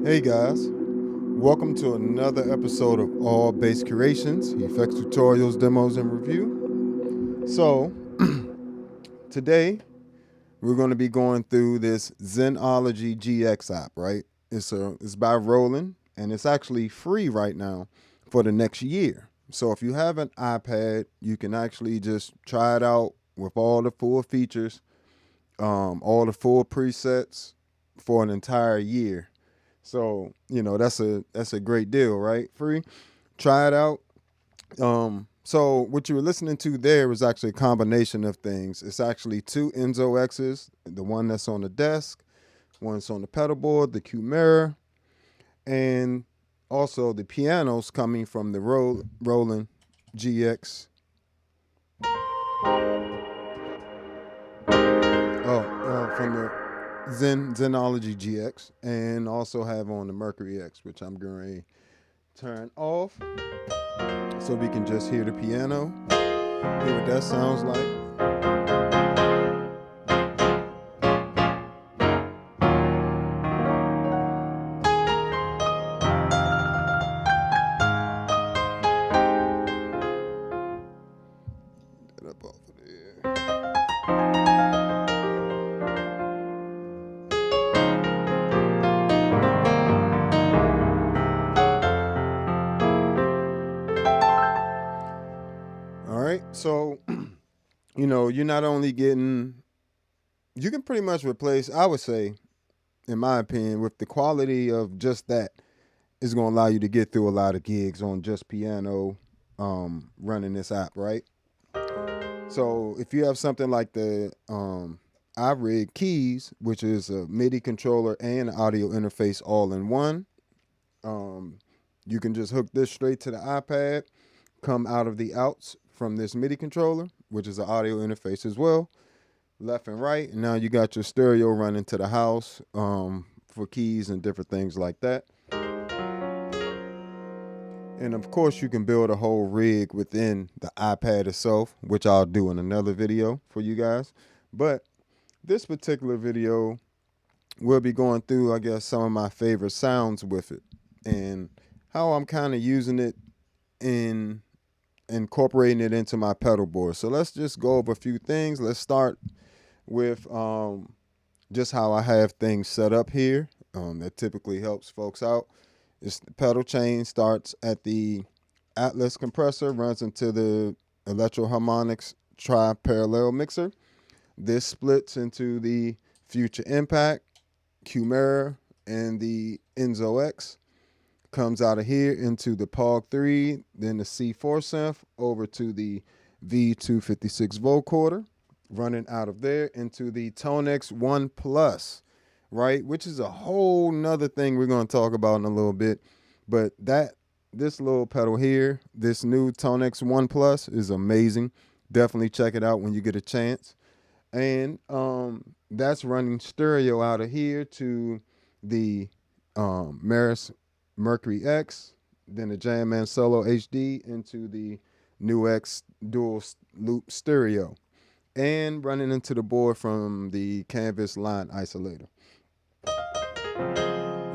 Hey guys, welcome to another episode of All Bass Creations, effects tutorials, demos, and review. So, today we're going to be going through this Zenology GX app, right? It's by Roland, and it's actually free right now for the next year. So if you have an iPad, you can actually just try it out with all the full features, all the full presets for an entire year. So, that's a great deal, right? Free. Try it out. So what you were listening to there was actually a combination of things. It's actually two Enzo X's, the one that's on the desk, one's on the pedalboard, the Quimera, and also the pianos coming from the Roland GX. From the Zenology GX, and also have on the Mercury X, which I'm going to turn off so we can just hear the piano, hear what that sounds like. Get up off of there. All right, so you're not only getting, you can pretty much replace, I would say, in my opinion, with the quality of just that, is going to allow you to get through a lot of gigs on just piano, running this app, right? So if you have something like the iRig keys, which is a MIDI controller and audio interface all in one, you can just hook this straight to the iPad, come out of the outs from this MIDI controller, which is an audio interface as well, left and right. And now you got your stereo running to the house for keys and different things like that. And of course, you can build a whole rig within the iPad itself, which I'll do in another video for you guys. But this particular video, we'll be going through, I guess, some of my favorite sounds with it and how I'm kind of using it in incorporating it into my pedal board. So let's just go over a few things. Let's start with just how I have things set up here. That typically helps folks out. It's the pedal chain starts at the Atlas compressor, runs into the Electro Harmonics tri-parallel mixer. This splits into the Future Impact, Quimera, and the Enzo X. Comes out of here into the POG 3, then the C4 synth, over to the V256 vocoder, running out of there into the Tonex 1 Plus, right? Which is a whole nother thing we're going to talk about in a little bit. But this little pedal here, this new Tonex 1 Plus is amazing. Definitely check it out when you get a chance. And that's running stereo out of here to the Meris Mercury X, then the Jam Man Solo HD into the new X dual loop stereo, and running into the board from the Canvas line isolator.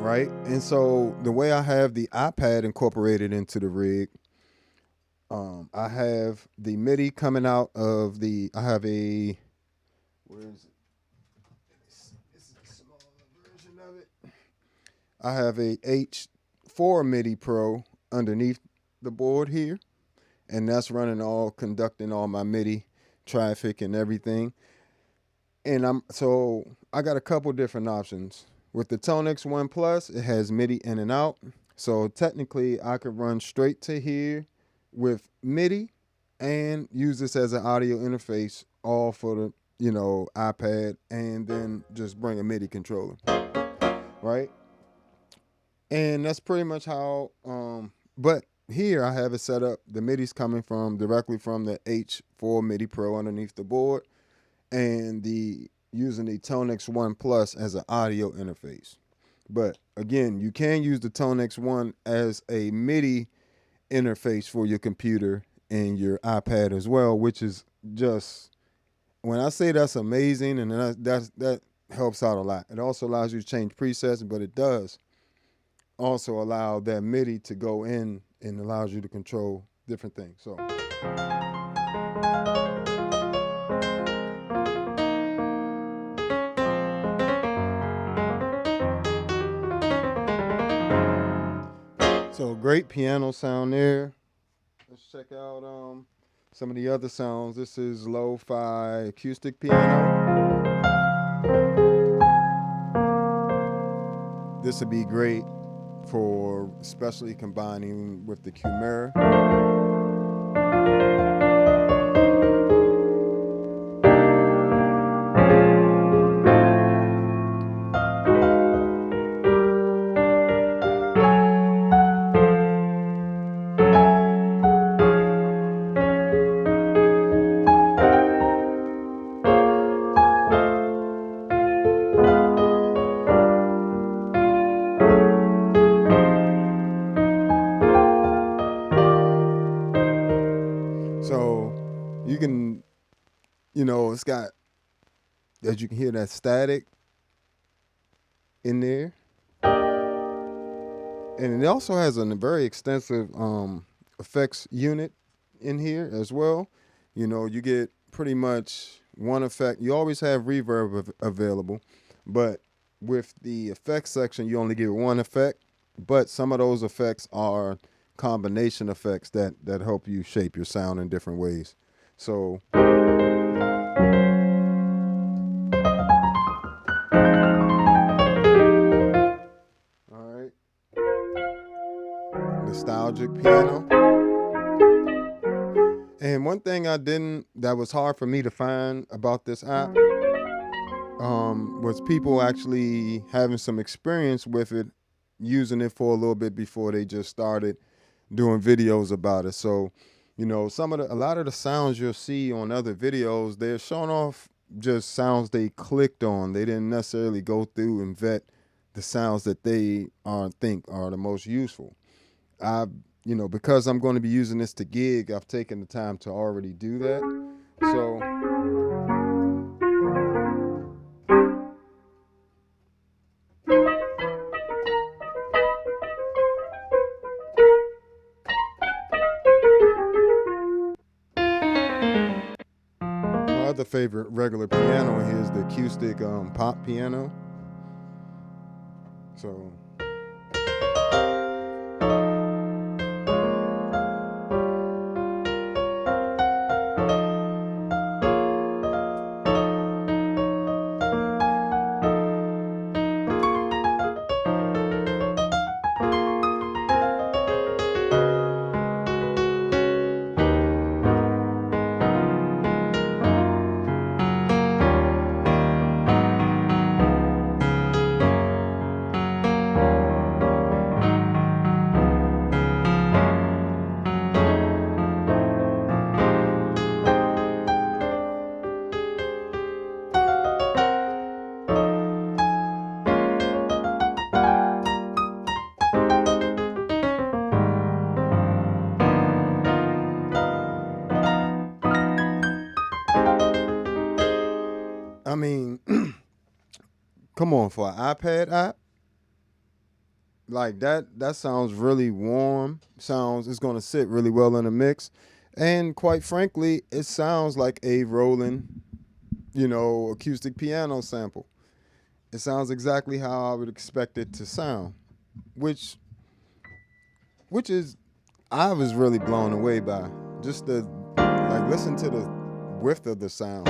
Right? And so the way I have the iPad incorporated into the rig, I have the MIDI coming out of the, I have a, where is it? This is a smaller version of it. I have a H4 MIDI Pro underneath the board here, and that's running conducting all my MIDI traffic and everything. And I got a couple different options. With the Tonex 1 Plus, it has MIDI in and out. So technically I could run straight to here with MIDI and use this as an audio interface all for the, iPad, and then just bring a MIDI controller. Right? And that's pretty much how, but here I have it set up. The MIDI's coming directly from the H4 MIDI Pro underneath the board, and using the Tonex 1 Plus as an audio interface. But again, you can use the Tonex 1 as a MIDI interface for your computer and your iPad as well, which is just, when I say that's amazing, and that helps out a lot. It also allows you to change presets, but it does also allow that MIDI to go in and allows you to control different things. So great piano sound there. Let's check out some of the other sounds. This is lo-fi acoustic piano. This would be great for especially combining with the Quimera. So you can, it's got, as you can hear, that static in there. And it also has a very extensive effects unit in here as well. You get pretty much one effect. You always have reverb available, but with the effects section, you only get one effect. But some of those effects are combination effects that help you shape your sound in different ways. So all right, nostalgic piano. And one thing that was hard for me to find about this app was people actually having some experience with it, using it for a little bit before they just started doing videos about it. So, a lot of the sounds you'll see on other videos, they're showing off just sounds they clicked on. They didn't necessarily go through and vet the sounds that they think are the most useful. Because I'm going to be using this to gig, I've taken the time to already do that. So my other favorite regular piano here is the acoustic pop piano. So I mean, come on, for an iPad app, like that sounds really warm. It's going to sit really well in a mix. And quite frankly, it sounds like a Roland, acoustic piano sample. It sounds exactly how I would expect it to sound, which is, I was really blown away by just listen to the width of the sound.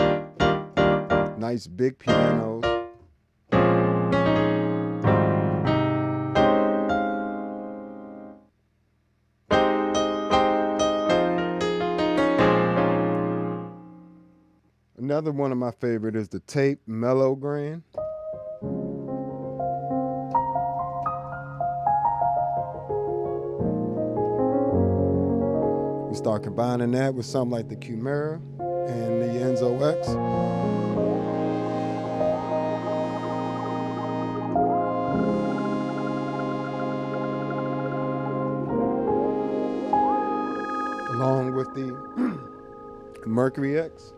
Nice big pianos. Another one of my favorite is the tape mellow grand. You start combining that with something like the Quimera and the Enzo X. Along with the Mercury X.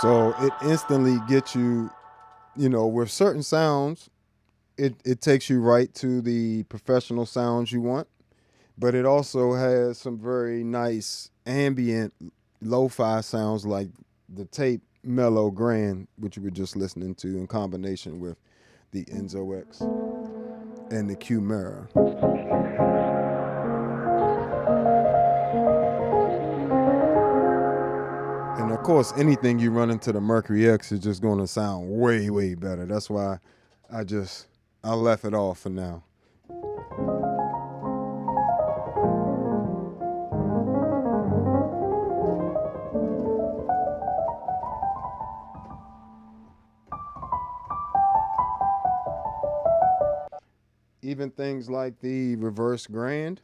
So it instantly gets you, with certain sounds, it takes you right to the professional sounds you want. But it also has some very nice ambient lo-fi sounds like the tape Mellow Grand, which you were just listening to in combination with the Enzo X and the Quimera. And of course, anything you run into the Mercury X is just going to sound way, way better. That's why I left it off for now. Even things like the reverse grand.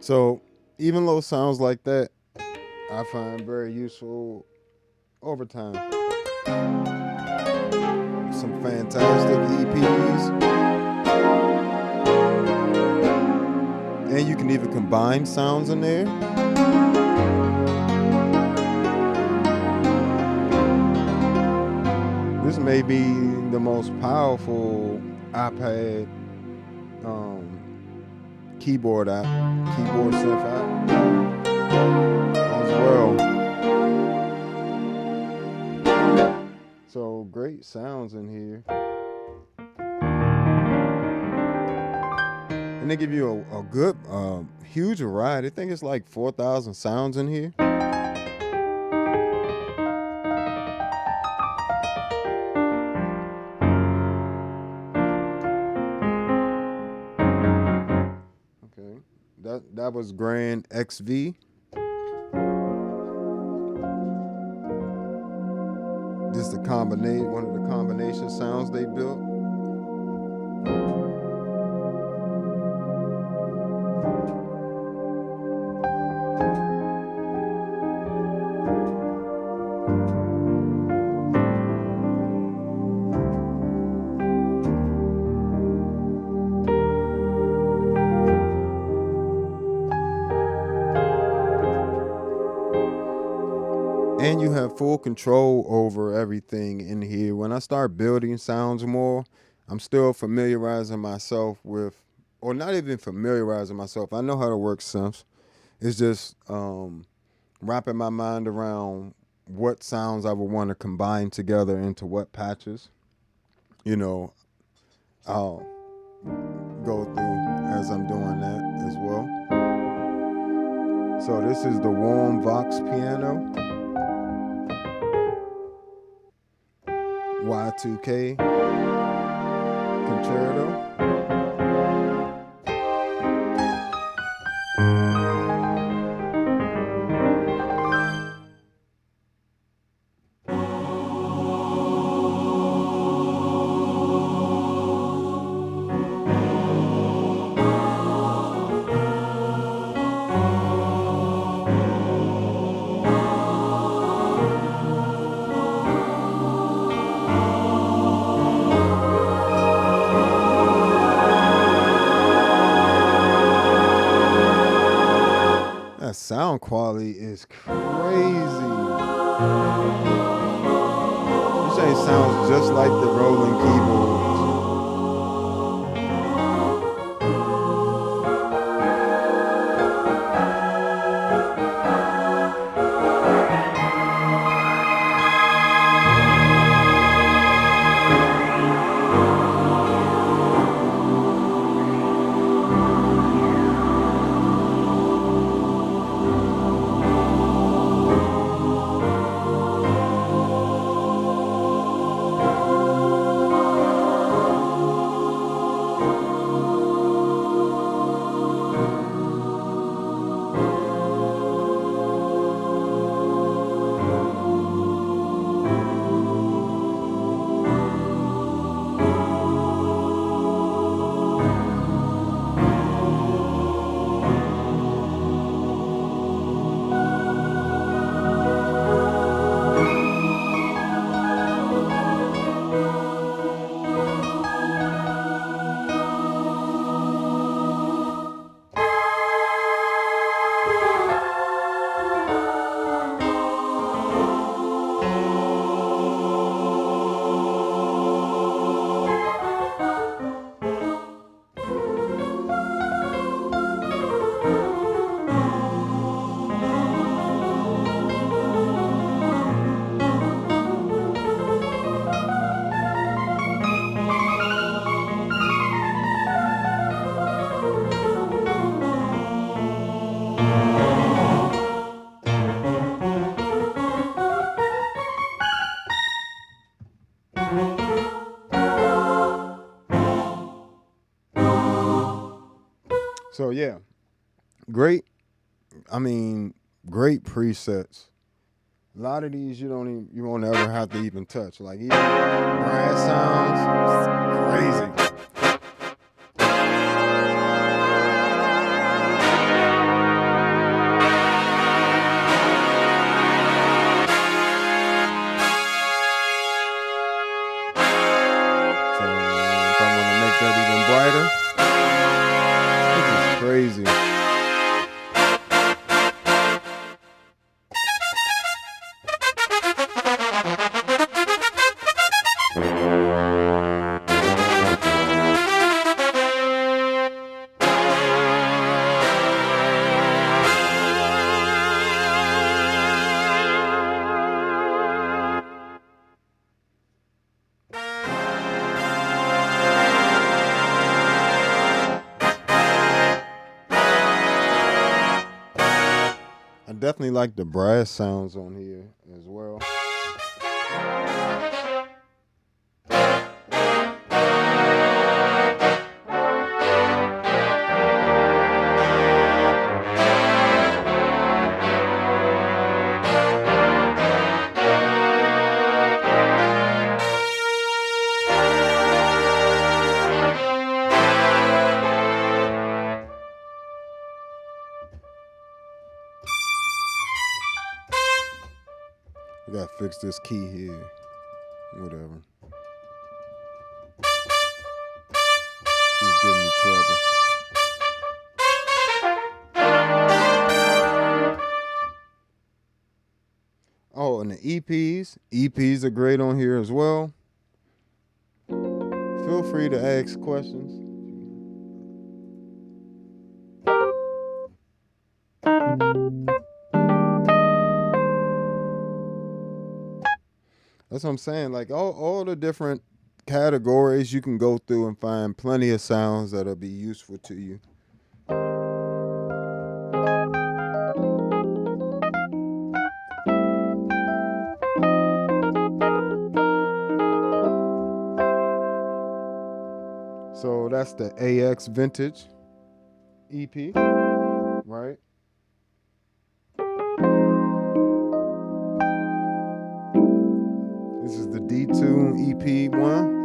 So even little sounds like that, I find very useful over time. Some fantastic EPs. And you can even combine sounds in there. This may be the most powerful iPad keyboard synth app as well. So great sounds in here. And they give you a good, huge variety. I think it's like 4,000 sounds in here. That was Grand XV. This is one of the combination sounds they built. And you have full control over everything in here. When I start building sounds more, I'm still familiarizing myself with, or not even familiarizing myself. I know how to work synths. It's just wrapping my mind around what sounds I would want to combine together into what patches. I'll go through as I'm doing that as well. So this is the Warm Vox piano. Y2K concerto. Sound quality is crazy. You say it sounds just like the Roland keyboards. So yeah, great. I mean, great presets. A lot of these you won't ever have to even touch. Like even brass sounds, crazy. So if I want to make that even brighter, this is crazy. I definitely like the brass sounds on here as well. I gotta fix this key here. Whatever. She's giving me trouble. Oh, and the EPs. EPs are great on here as well. Feel free to ask questions. That's what I'm saying. Like all the different categories you can go through and find plenty of sounds that'll be useful to you. So that's the AX Vintage EP, right? This is the D2 EP1.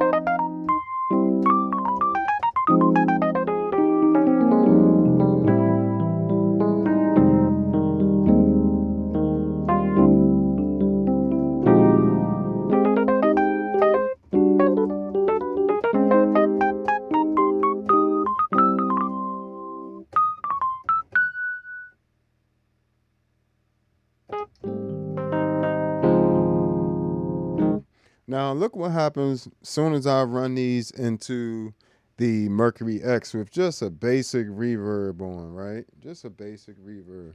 Now look what happens as soon as I run these into the Mercury X with just a basic reverb on, right? Just a basic reverb.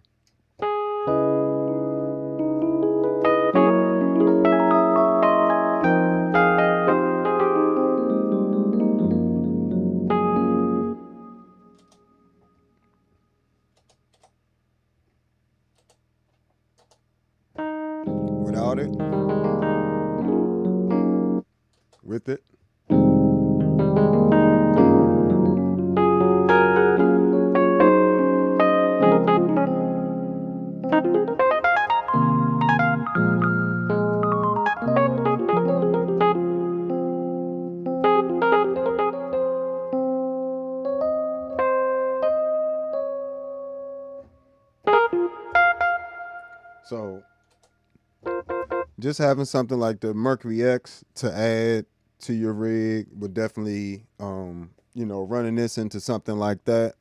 Without it. With it. So just having something like the Mercury X to add to your rig would definitely, running this into something like that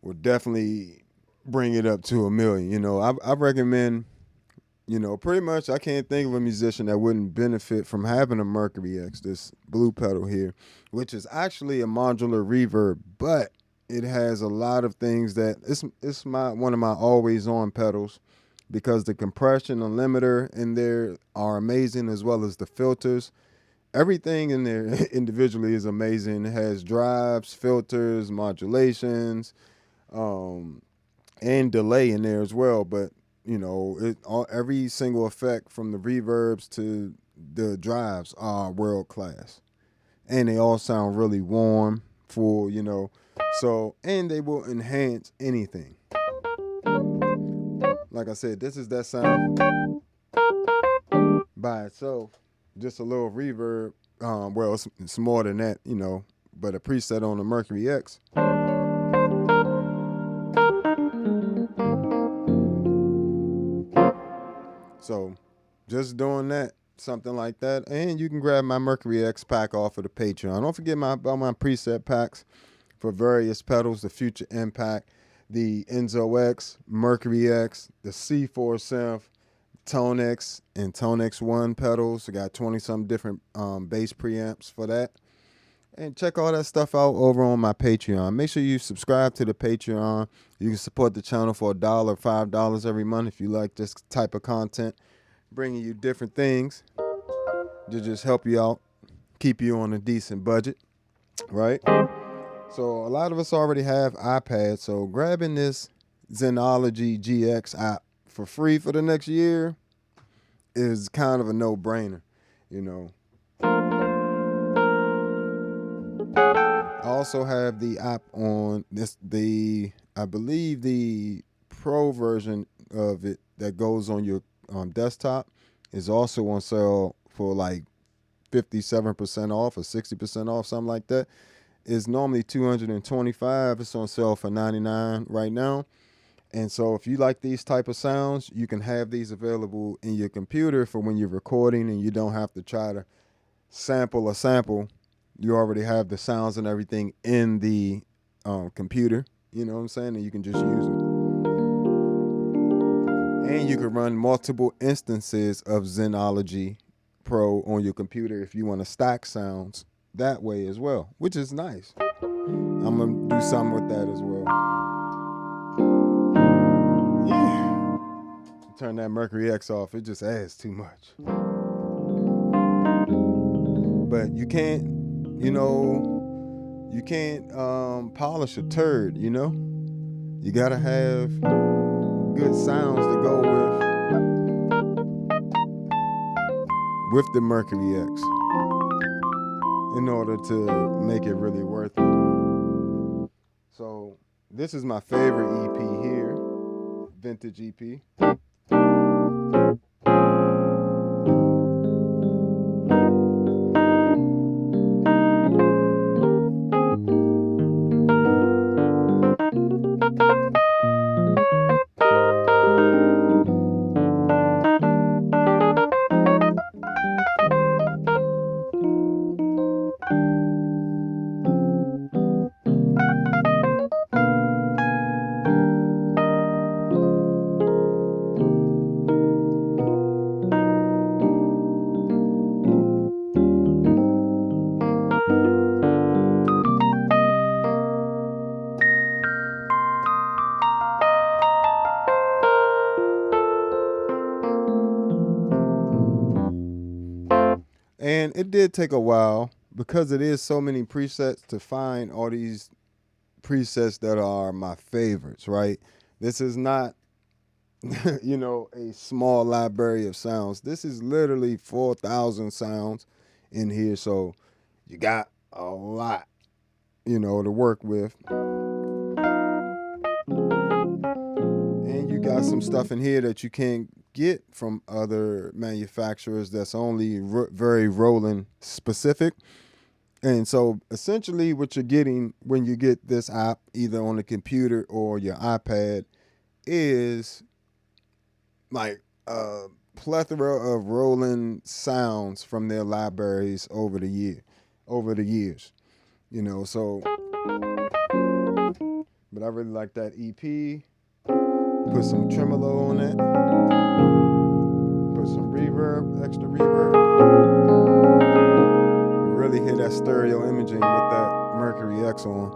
would definitely bring it up to 1 million. I recommend, pretty much I can't think of a musician that wouldn't benefit from having a Mercury X, this blue pedal here, which is actually a modular reverb, but it has a lot of things that it's one of my always on pedals, because the compression and limiter in there are amazing, as well as the filters. Everything in there individually is amazing. It has drives, filters, modulations, and delay in there as well. But every single effect from the reverbs to the drives are world class, and they all sound really warm, full. So, and they will enhance anything. Like I said, this is that sound by itself. Just a little reverb. Well, it's more than that, you know, but a preset on the Mercury X. So just doing that, something like that. And you can grab my Mercury X pack off of the Patreon. Don't forget about my preset packs for various pedals, the Future Impact, the Enzo X, Mercury X, the C4 Synth, Tone X, and Tone X1 pedals. I got 20-some different bass preamps for that. And check all that stuff out over on my Patreon. Make sure you subscribe to the Patreon. You can support the channel for $1 or $5 every month if you like this type of content, bringing you different things to just help you out, keep you on a decent budget, right? So a lot of us already have iPads, so grabbing this Zenology GX app for free for the next year is kind of a no-brainer, you know. I also have the app on this, I believe the pro version of it that goes on your desktop is also on sale for like 57% off or 60% off, something like that. It's normally $225. It's on sale for $99 right now. And so if you like these type of sounds, you can have these available in your computer for when you're recording and you don't have to try to sample a sample. You already have the sounds and everything in the computer, you know what I'm saying? And you can just use it. And you can run multiple instances of Zenology Pro on your computer if you want to stack sounds that way as well, which is nice. I'm going to do something with that as well. Yeah. Turn that Mercury X off. It just adds too much. But you can't, you know, you can't polish a turd, you know? You got to have good sounds to go with the Mercury X in order to make it really worth it. So this is my favorite EP here, vintage EP. And it did take a while because it is so many presets to find all these presets that are my favorites, right? This is not, you know, a small library of sounds. This is literally 4,000 sounds in here. So you got a lot, you know, to work with. And you got some stuff in here that you can't get from other manufacturers that's only very Roland specific. And so essentially what you're getting when you get this app either on the computer or your iPad is like a plethora of Roland sounds from their libraries over the years, you know. So but I really like that EP. Put some tremolo on it. Put some reverb, extra reverb. Really hear that stereo imaging with that Mercury X on.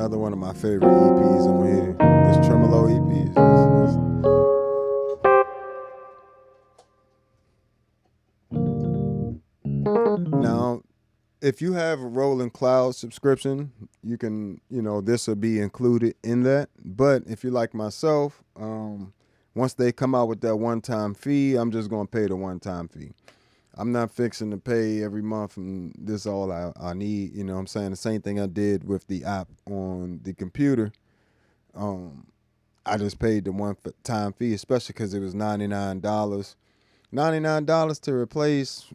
another one of my favorite EPs on here. This tremolo EP. Now, if you have a Roland Cloud subscription, you can, this will be included in that. But if you're like myself, once they come out with that one-time fee, I'm just going to pay the one-time fee. I'm not fixing to pay every month and this is all I need. You know what I'm saying? The same thing I did with the app on the computer. I just paid the one-time fee, especially because it was $99. $99 to replace,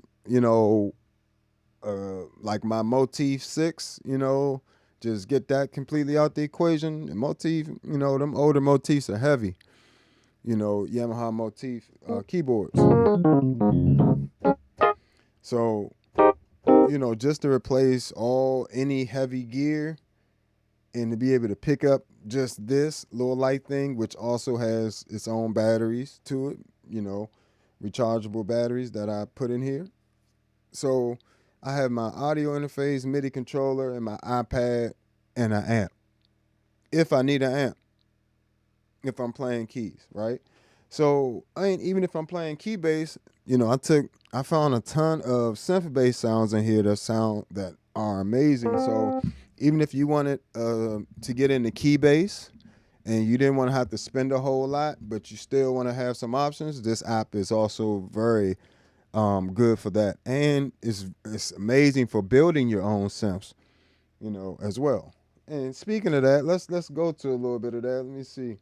like my Motif 6, just get that completely out the equation. And Motif, them older Motifs are heavy. Yamaha Motif keyboards. So, just to replace any heavy gear and to be able to pick up just this little light thing, which also has its own batteries to it, rechargeable batteries that I put in here. So I have my audio interface, MIDI controller, and my iPad, and an amp. If I need an amp, if I'm playing keys, right? So even if I'm playing key bass, I found a ton of synth bass sounds in here that are amazing. So even if you wanted to get into key bass and you didn't want to have to spend a whole lot, but you still want to have some options, this app is also very good for that. And it's amazing for building your own synths, as well. And speaking of that, let's go to a little bit of that. Let me see.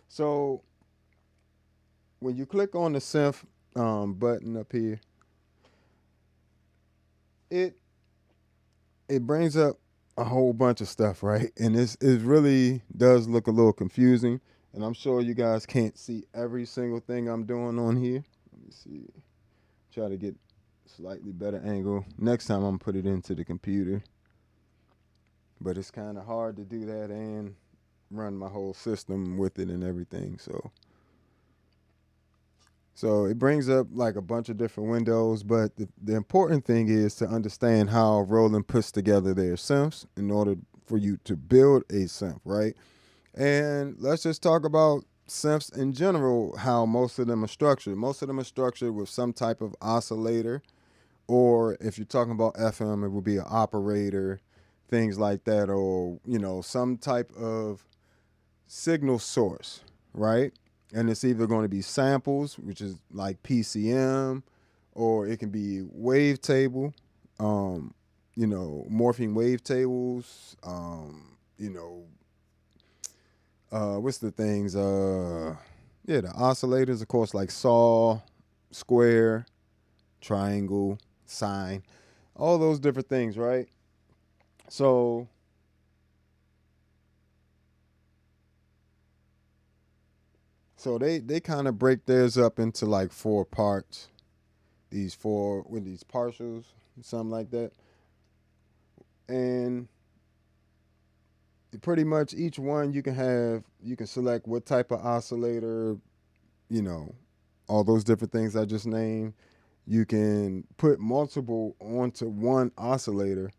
So when you click on the synth button up here, it brings up a whole bunch of stuff, right? And it really does look a little confusing. And I'm sure you guys can't see every single thing I'm doing on here. Let me see. Try to get slightly better angle. Next time I'm gonna put it into the computer. But it's kind of hard to do that and run my whole system with it and everything. So it brings up like a bunch of different windows, but the important thing is to understand how Roland puts together their synths in order for you to build a synth, right? And let's just talk about synths in general, how most of them are structured. Most of them are structured with some type of oscillator, or if you're talking about FM, it would be an operator, things like that, or, some type of signal source, right? And it's either going to be samples, which is like PCM, or it can be wavetable, morphing wavetables, what's the things? The oscillators, of course, like saw, square, triangle, sine, all those different things, right? So they kind of break theirs up into like 4 parts. These partials, something like that. And pretty much each one you can select what type of oscillator, all those different things I just named. You can put multiple onto one oscillator.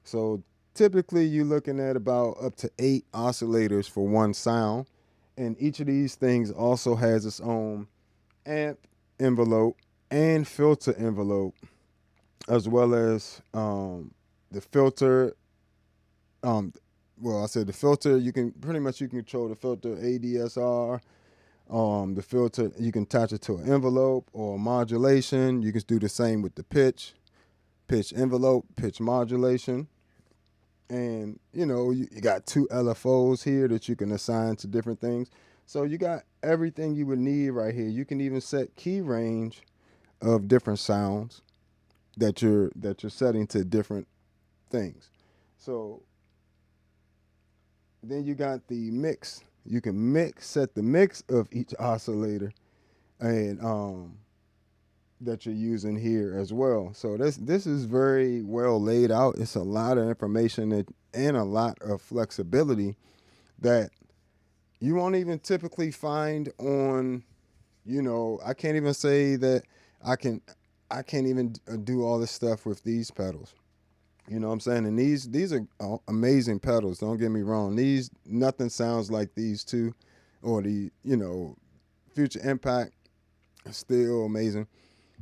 So typically you're looking at about up to 8 oscillators for one sound. And each of these things also has its own amp envelope and filter envelope, as well as the filter. I said the filter, you can control the filter ADSR. The filter, you can attach it to an envelope or modulation. You can do the same with the pitch envelope, pitch modulation. And, you got 2 LFOs here that you can assign to different things. So you got everything you would need right here. You can even set key range of different sounds that you're setting to different things. So then you got the mix. You can set the mix of each oscillator and that you're using here as well. So this is very well laid out. It's a lot of information and a lot of flexibility that you won't even typically find on, I can't even say that I can't even do all this stuff with these pedals. You know what I'm saying? And these are amazing pedals. Don't get me wrong. These nothing sounds like these two, or the Future Impact is still amazing.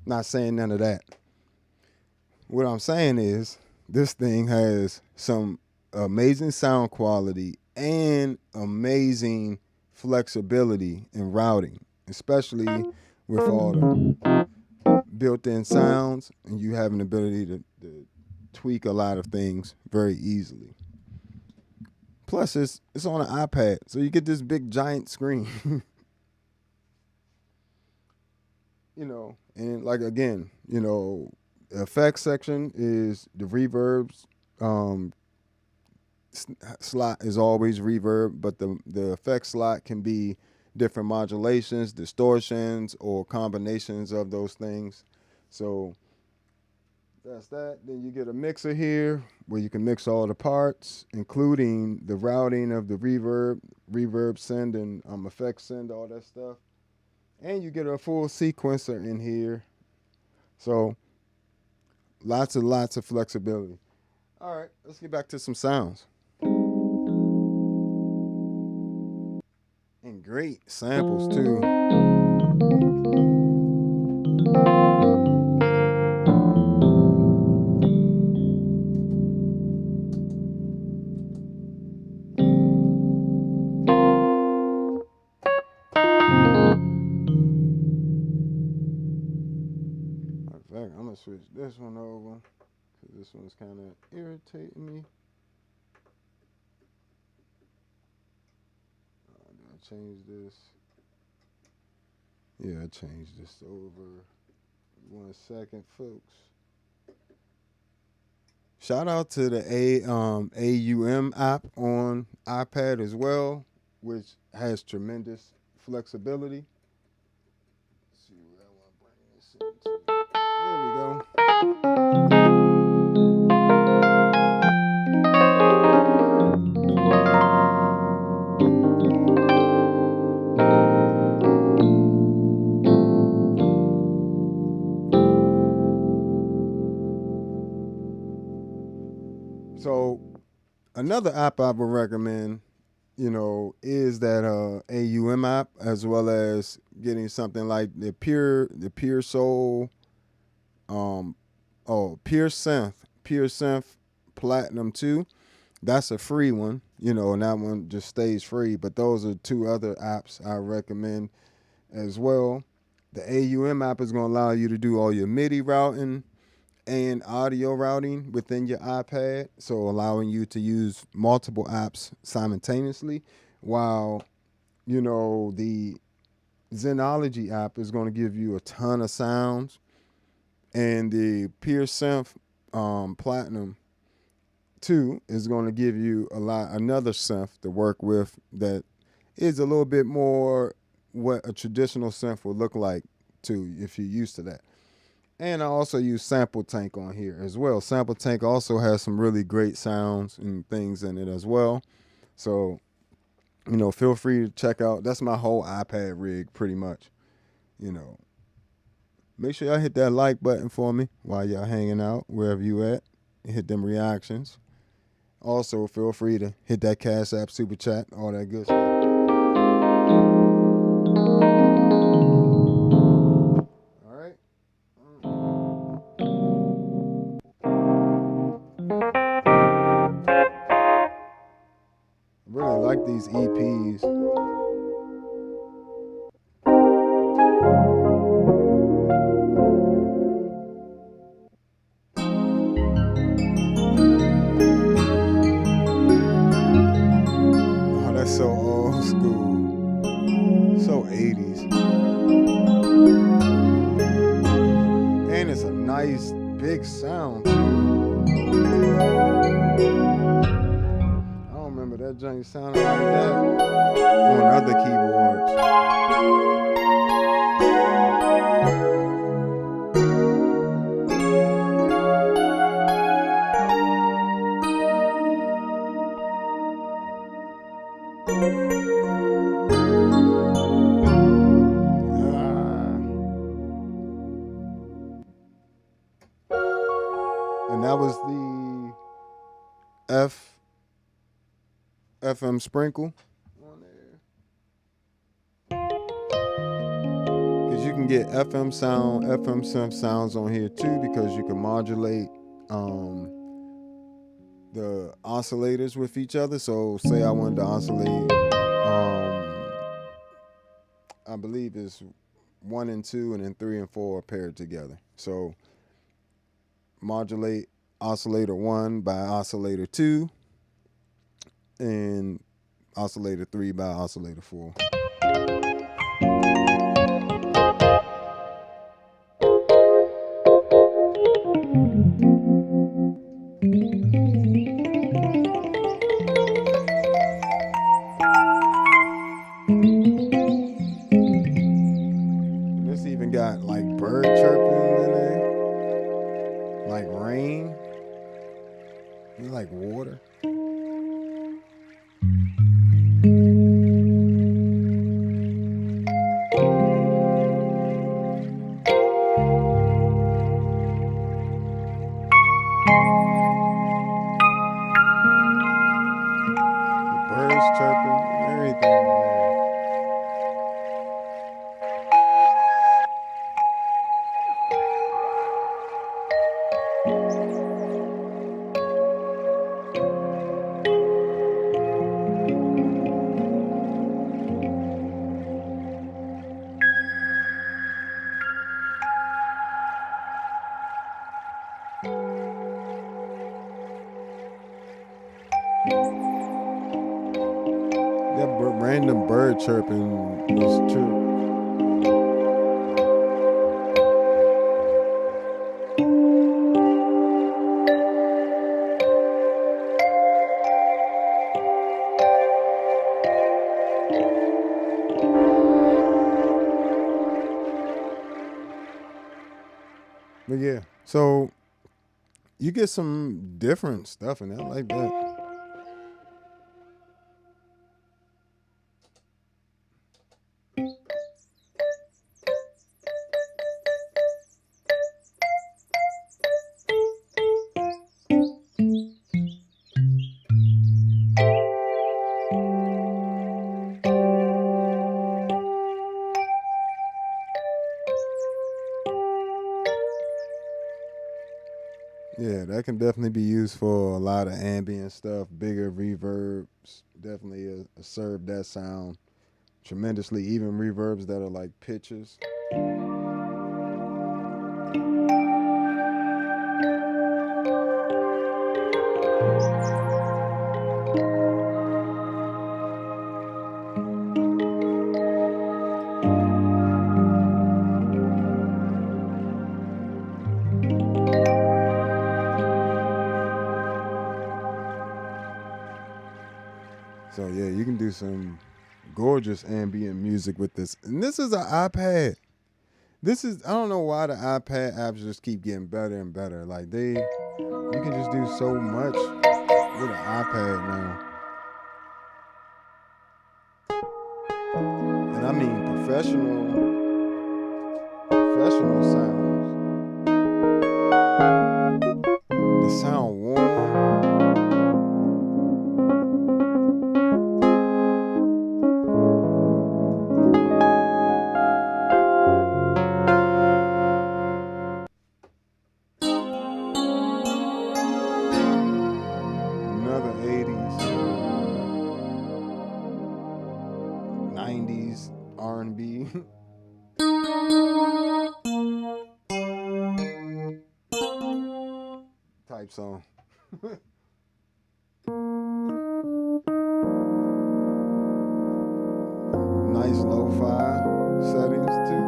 Not saying none of that. What I'm saying is this thing has some amazing sound quality and amazing flexibility in routing, especially with all the built-in sounds, and you have an ability to tweak a lot of things very easily. Plus, it's on an iPad, so you get this big giant screen. And like again, the effects section is the reverbs. Slot is always reverb, but the effect slot can be different modulations, distortions, or combinations of those things. So that's that. Then you get a mixer here where you can mix all the parts, including the routing of the reverb send, and effect send, all that stuff. And you get a full sequencer in here. So lots of flexibility. All right, let's get back to some sounds. And great samples too. In fact, I'm gonna switch this one over because this one's kind of irritating me. Did I change this? Yeah, I changed this over. 1 second, folks. Shout out to the AUM app on iPad as well, which has tremendous flexibility. Let's see where I want to bring this into. There we go. So another app I would recommend, is that AUM app, as well as getting something like the Pure Soul, Pure Synth Platinum 2. That's a free one, and that one just stays free. But those are two other apps I recommend as well. The AUM app is going to allow you to do all your MIDI routing and audio routing within your iPad, so allowing you to use multiple apps simultaneously, while the Zenology app is going to give you a ton of sounds, and the Pure Synth Platinum 2 is going to give you another synth to work with that is a little bit more what a traditional synth would look like too, if you're used to that. And I also use Sample Tank on here as well. Sample Tank also has some really great sounds and things in it as well. So, feel free to check out. That's my whole iPad rig pretty much. Make sure y'all hit that like button for me while y'all hanging out, wherever you at. Hit them reactions. Also, feel free to hit that Cash App, Super Chat, all that good stuff. Really like these EPs. Oh, that's so old school. So 80s. And it's a nice big sound. That joint sounded like that on other keyboards. And that was the FM sprinkle on there. Because you can get FM synth sounds on here too, because you can modulate the oscillators with each other. So say I wanted to oscillate, I believe it's 1 and 2, and then 3 and 4 are paired together. So modulate oscillator 1 by oscillator 2, and oscillator 3 by oscillator 4. This even got like bird chirping in there, like rain, and like water. Birds chirping, everything. That random bird chirping is true. But yeah, so you get some different stuff in that, like that. Yeah, that can definitely be used for a lot of ambient stuff, bigger reverbs. Definitely serve that sound tremendously. Even reverbs that are like pitches. So yeah, you can do some gorgeous ambient music with this. And this is an iPad. I don't know why the iPad apps just keep getting better and better. Like you can just do so much with an iPad now. And I mean professional sounds. They sound warm. Another 80s, 90s R&B. Type song. Nice lo-fi settings too.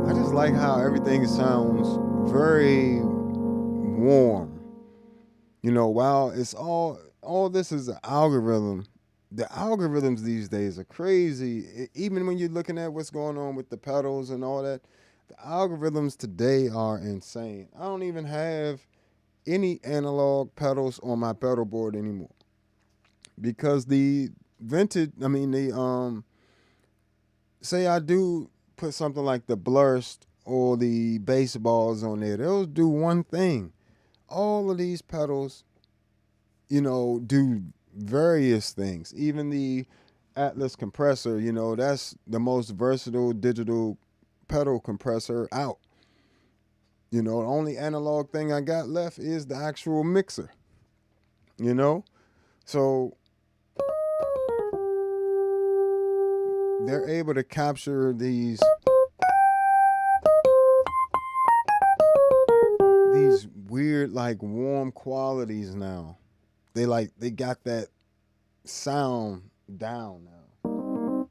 I just like how everything sounds very warm. You know, while it's all this is an algorithm. The algorithms these days are crazy. Even when you're looking at what's going on with the pedals and all that, the algorithms today are insane. I don't even have any analog pedals on my pedal board anymore, because the vintage, say I do put something like the blurst or the baseballs on there. They'll do one thing. All of these pedals, you know, do various things. Even the Atlas compressor, you know, that's the most versatile digital pedal compressor out. You know, the only analog thing I got left is the actual mixer, you know? So they're able to capture these weird, like, warm qualities now. They got that sound down now.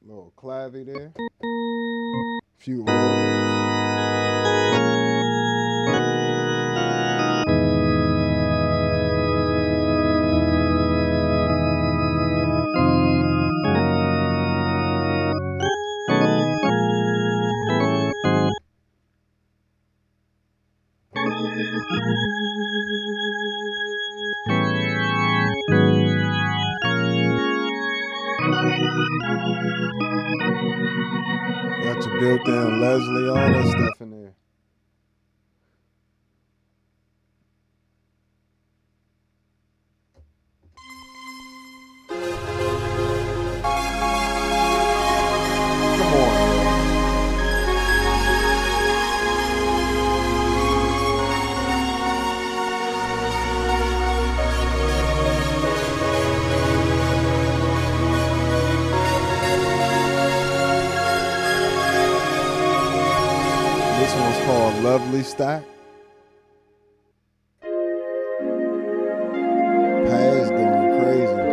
Little clavy there. Few organs. Got your built-in Leslie, all that stuff in there. Come on. This one's called Lovely Stack. Paz going crazy.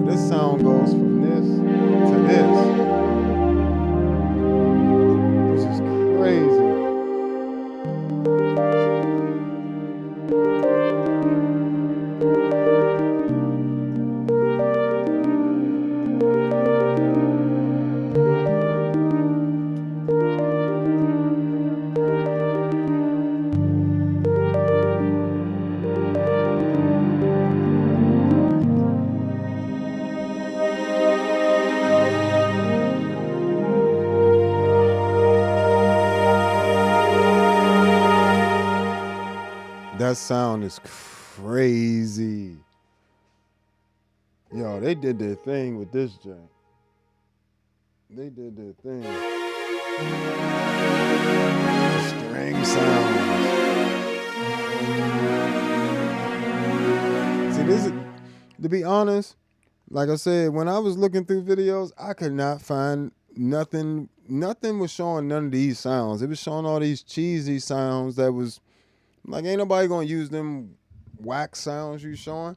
This sound goes from this to this, which is crazy. That sound is crazy. Yo, they did their thing with this joint. They did their thing. The string sounds. See, this is, to be honest, like I said, when I was looking through videos, I could not find nothing. Nothing was showing none of these sounds. It was showing all these cheesy sounds that was like, ain't nobody gonna use them whack sounds you showing.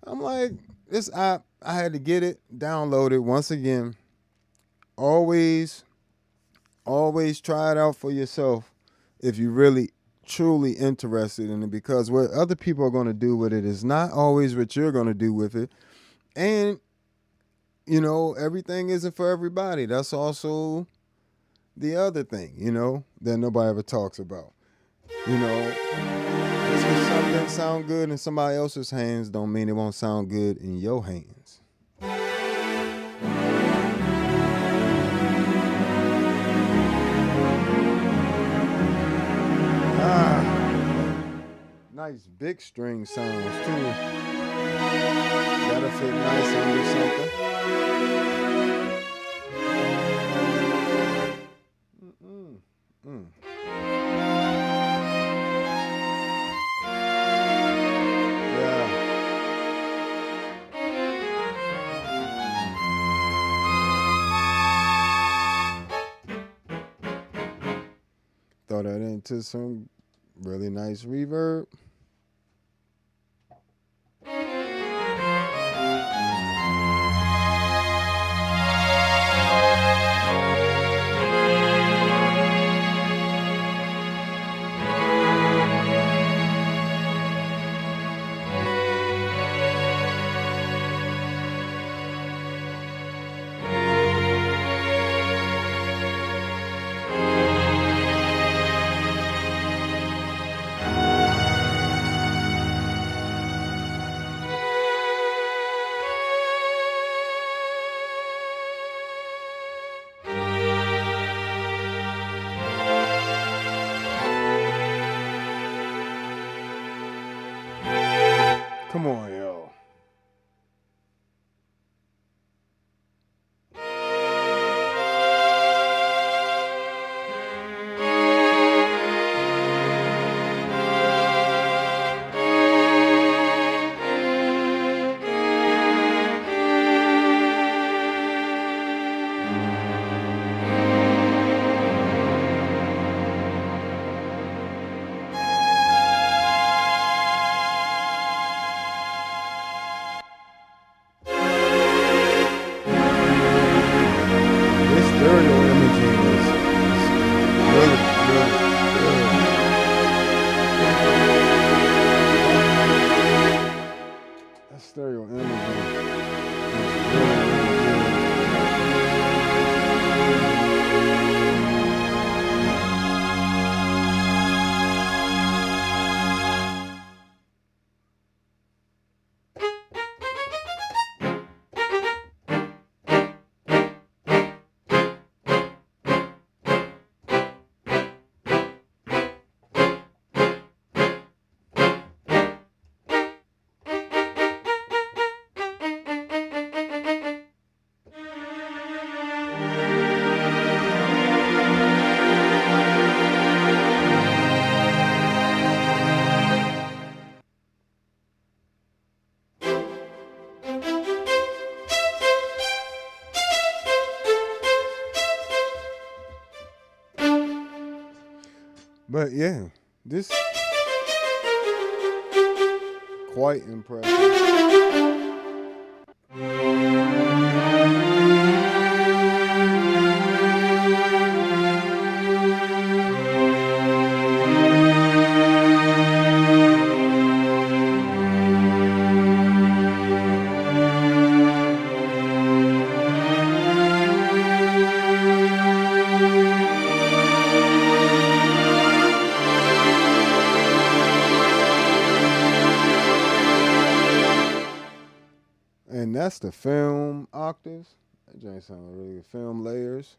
I'm like, this app, I had to get it, download it once again. Always try it out for yourself if you really truly interested in it, because what other people are gonna do with it is not always what you're gonna do with it. And you know, everything isn't for everybody. That's also the other thing, you know, that nobody ever talks about. You know, just because something sound good in somebody else's hands don't mean it won't sound good in your hands. Nice big string sounds too. That'll fit nice under something. Mm. Throw that into some really nice reverb. Come on, yo. Stereo imaging. But yeah, this quite impressive. And that's the film octaves. That joint sounds really good. Film layers.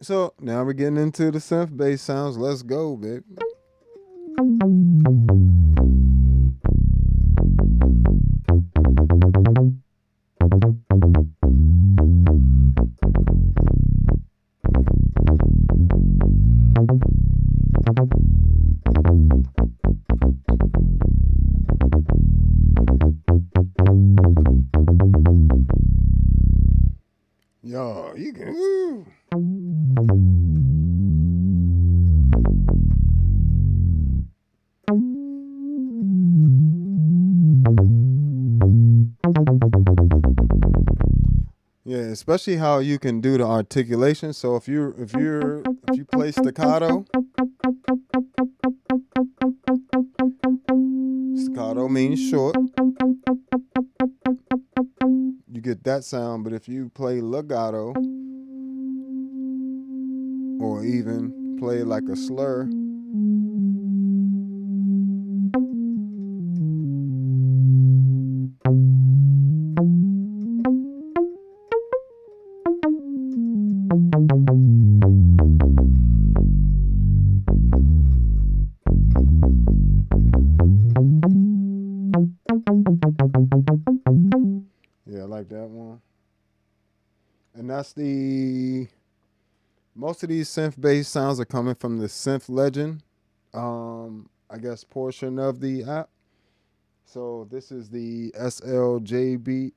So now we're getting into the synth bass sounds. Let's go, baby. Yo, you can. Woo. Yeah, especially how you can do the articulation. So if you play staccato, staccato means short. You get that sound, but if you play legato or even play like a slur, yeah, I like that one. And that's most of these synth bass sounds are coming from the Synth Legend, I guess, portion of the app. So this is the SLJP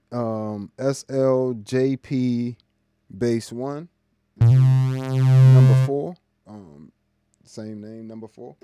bass 1, number 4, same name, number 4.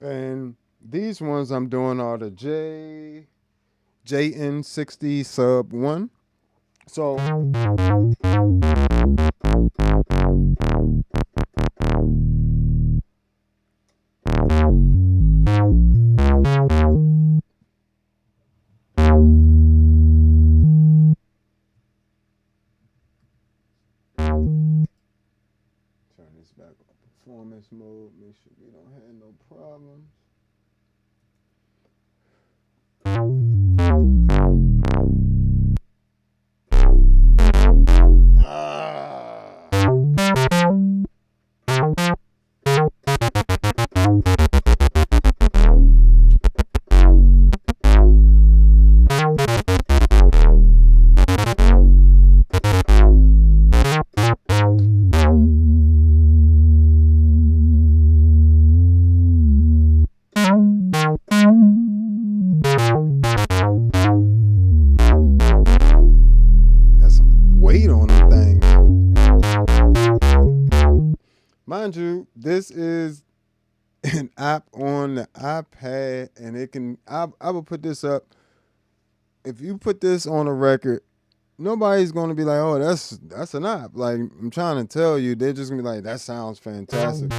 And these ones I'm doing are the JN60 sub 1. So turn this back on performance mode, make sure we don't have no problems. Mind you, this is an app on the iPad, and it can. I will put this up. If you put this on a record, nobody's gonna be like, "Oh, that's an app." Like, I'm trying to tell you, they're just gonna be like, "That sounds fantastic."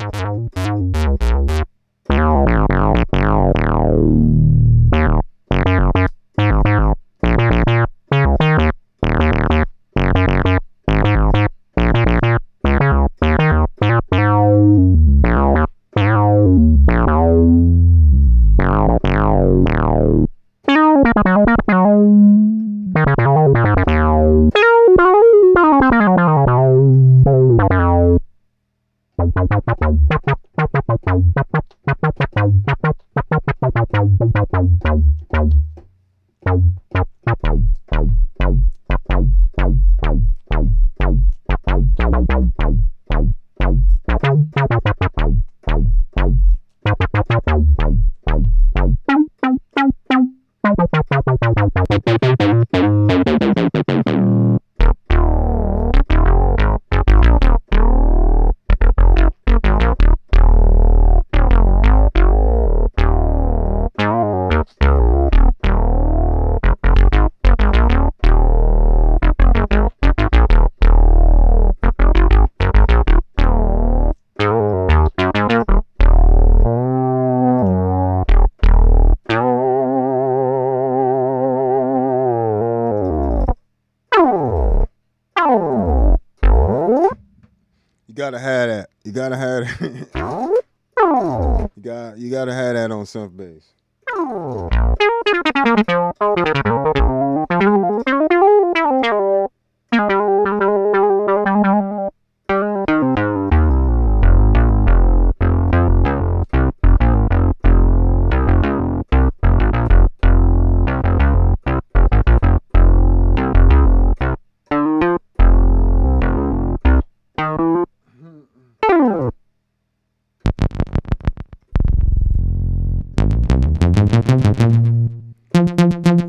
gotta have that. You gotta have that. you gotta have that on synth bass.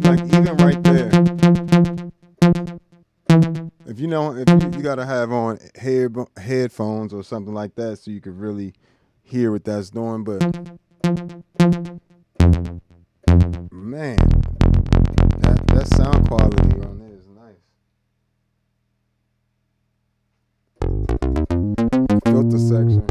Like even right there, if you gotta have on headphones or something like that so you could really hear what that's doing. But man, that sound quality on there is nice. Filter section.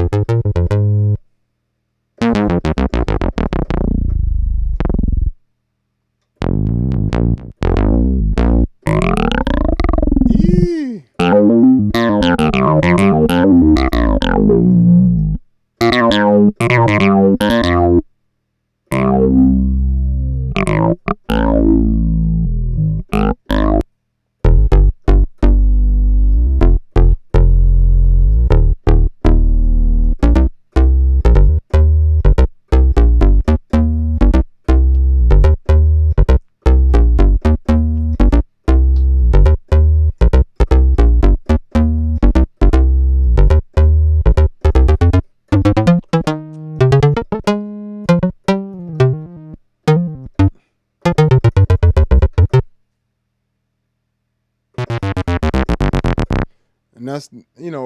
And that's,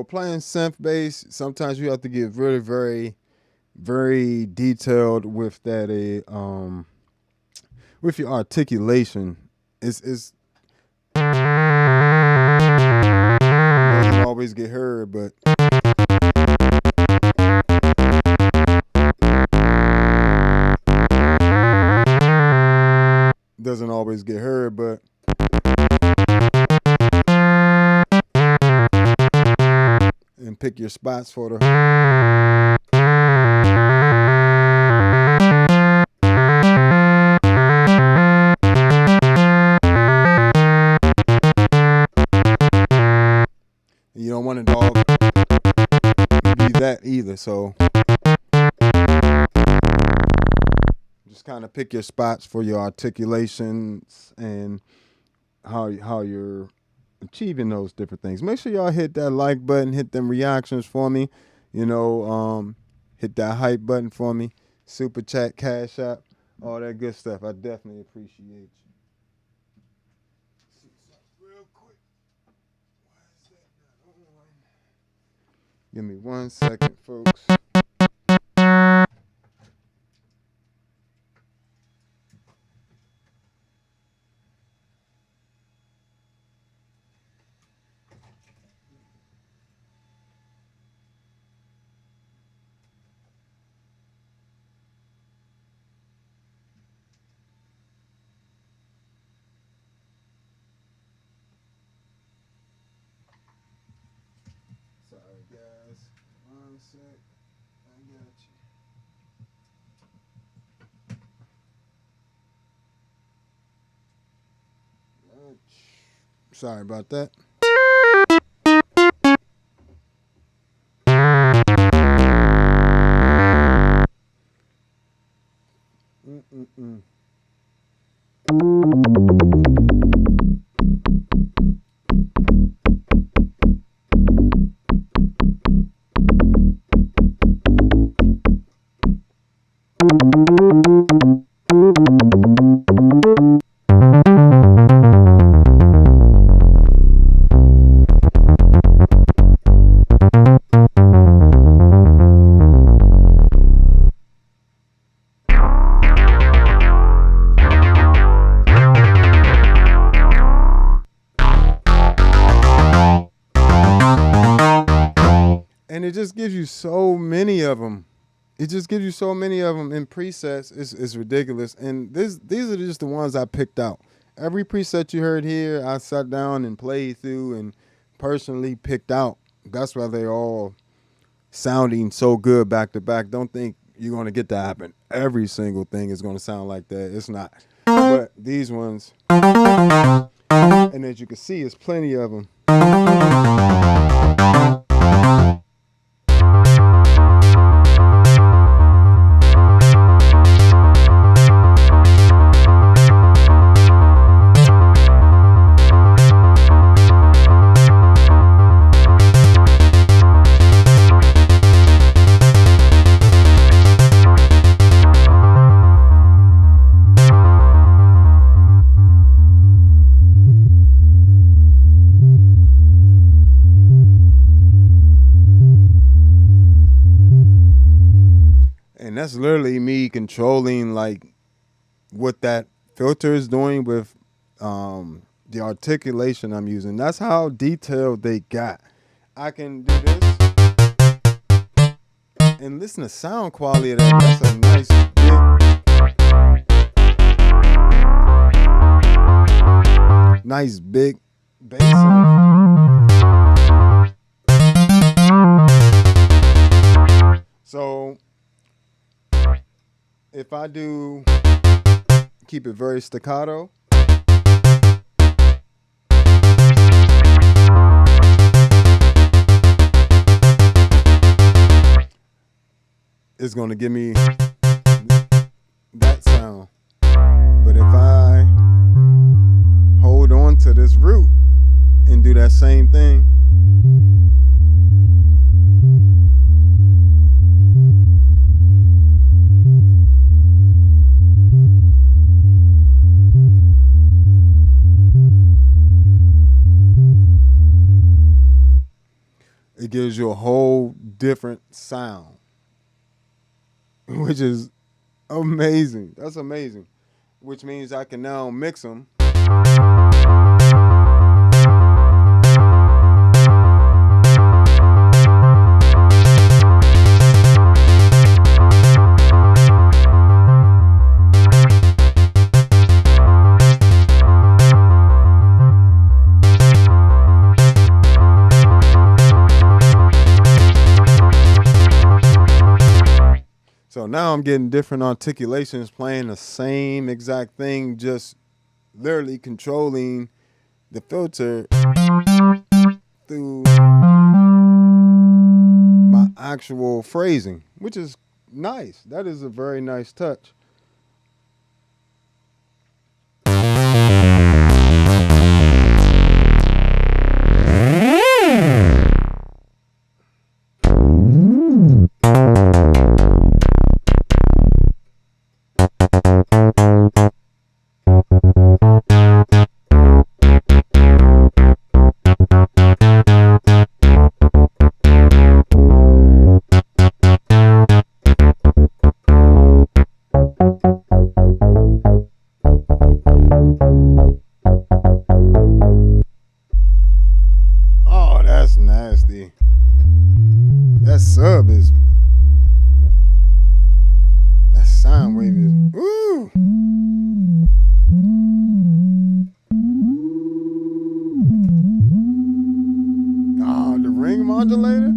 playing synth bass, sometimes you have to get really very, very detailed with that with your articulation. It's doesn't always get heard, but doesn't always get heard, but and pick your spots for the you don't want it all be that either, so just kind of pick your spots for your articulations and how you're achieving those different things. Make sure y'all hit that like button, hit them reactions for me, hit that hype button for me, super chat, cash app, all that good stuff. I definitely appreciate you. Real quick. Why is that not on? Give me 1 second, folks. Sorry, guys. 1 sec. I got you. Sorry about that. And it just gives you so many of them. It just gives you so many of them in presets. It's ridiculous. And these are just the ones I picked out. Every preset you heard here, I sat down and played through and personally picked out. That's why they're all sounding so good back to back. Don't think you're going to get that happen. Every single thing is going to sound like that. It's not. But these ones, and as you can see, there's plenty of them. And that's literally me controlling like what that filter is doing with the articulation I'm using. That's how detailed they got. I can do this and listen to sound quality of that. That's a nice big, nice big bass. So if I do keep it very staccato, it's going to give me that sound. But if I hold on to this root and do that same thing, it gives you a whole different sound, which is amazing. That's amazing. Which means I can now mix them. So now I'm getting different articulations playing the same exact thing, just literally controlling the filter through my actual phrasing, which is nice. That is a very nice touch. Oh, that's nasty. That sub is, that sound wave is, ooh. Oh, the ring modulator.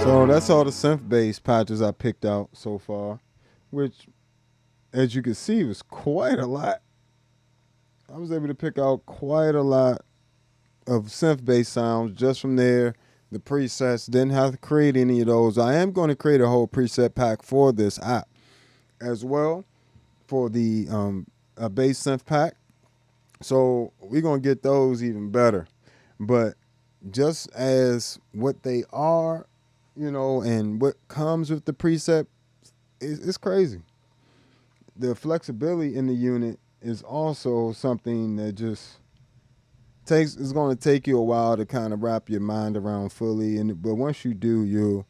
So that's all the synth bass patches I picked out so far, which, as you can see, was quite a lot. I was able to pick out quite a lot of synth bass sounds just from there. The presets, didn't have to create any of those. I am going to create a whole preset pack for this app as well, for the a bass synth pack. So we're going to get those even better. But just as what they are, and what comes with the preset, it's crazy. The flexibility in the unit is also something that just it's going to take you a while to kind of wrap your mind around fully, but once you do,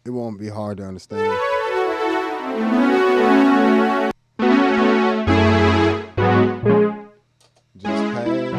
it won't be hard to understand. Just pads.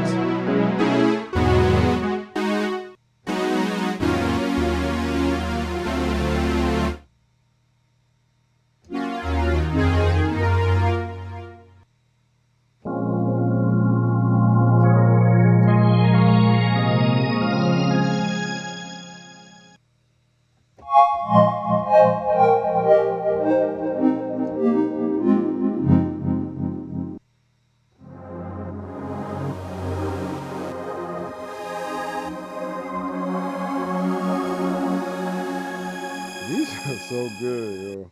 These are so good, yo.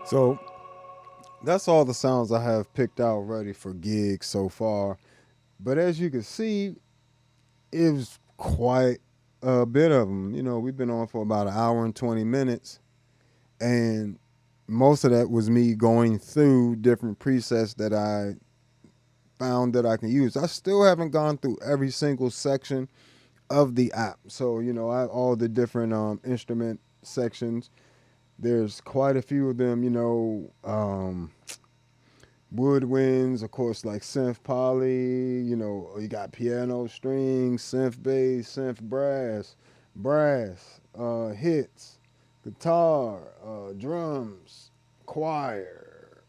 So that's all the sounds I have picked out ready for gigs so far. But as you can see, it was quite a bit of them. We've been on for about an hour and 20 minutes, and most of that was me going through different presets that I found that I can use. I still haven't gone through every single section of the app. So, all the different instrument sections. There's quite a few of them, woodwinds, of course, like synth poly, you got piano strings, synth bass, synth brass, hits, guitar, drums, choir,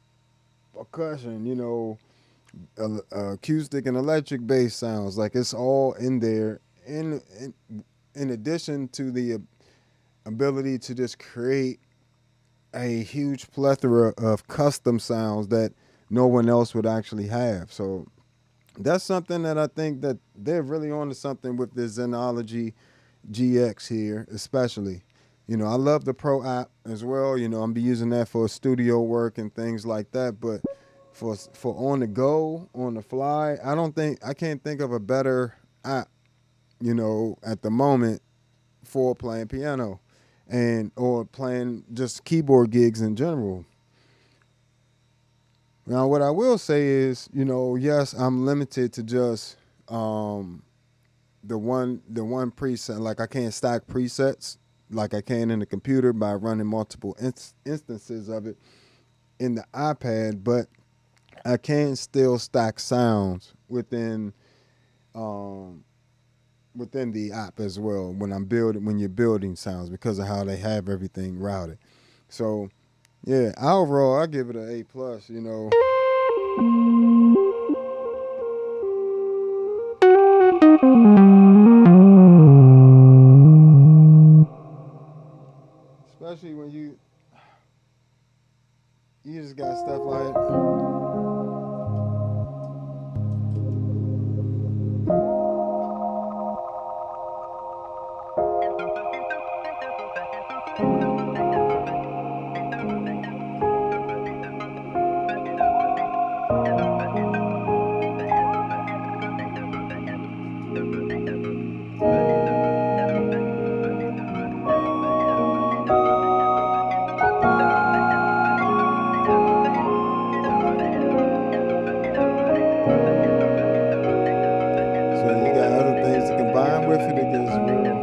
percussion, acoustic and electric bass sounds. Like, it's all in there. In addition to the ability to just create a huge plethora of custom sounds that no one else would actually have. So that's something that I think that they're really onto something with this Zenology GX here, especially. I love the Pro app as well. I'm be using that for studio work and things like that. But for on the go, on the fly, I can't think of a better app, at the moment for playing piano or playing just keyboard gigs in general. Now, what I will say is, yes, I'm limited to just the one preset. Like, I can't stack presets like I can in the computer by running multiple instances of it in the iPad, but I can still stack sounds within within the app as well when you're building sounds, because of how they have everything routed. So yeah, overall I give it an A+. You know, especially when you just got stuff like. So you got other things to combine with it. It gets real.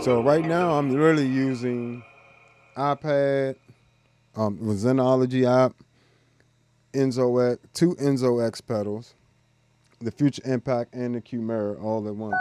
So right now I'm really using iPad, the Zenology app, two Enzo X pedals, the Future Impact and the Quimera all at once.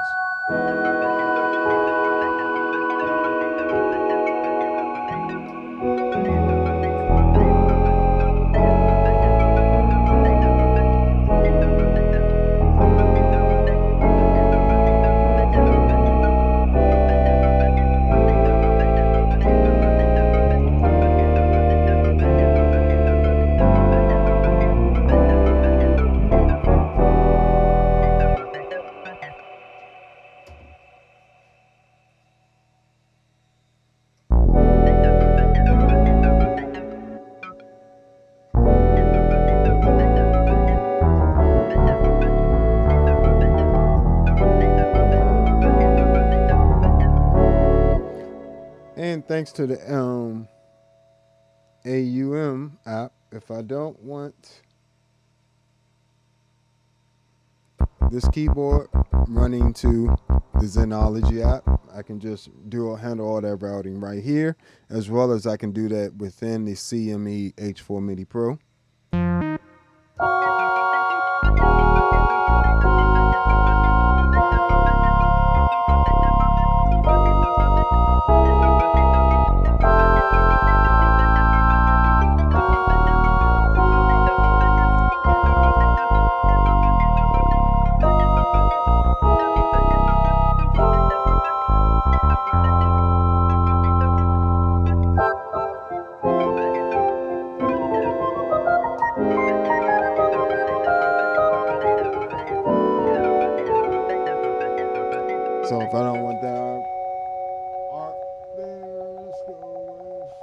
And thanks to the AUM app, if I don't want this keyboard running to the Zenology app, I can just handle all that routing right here, as well as I can do that within the CME H4 MIDI Pro. So if I don't want that arc there, let's go with.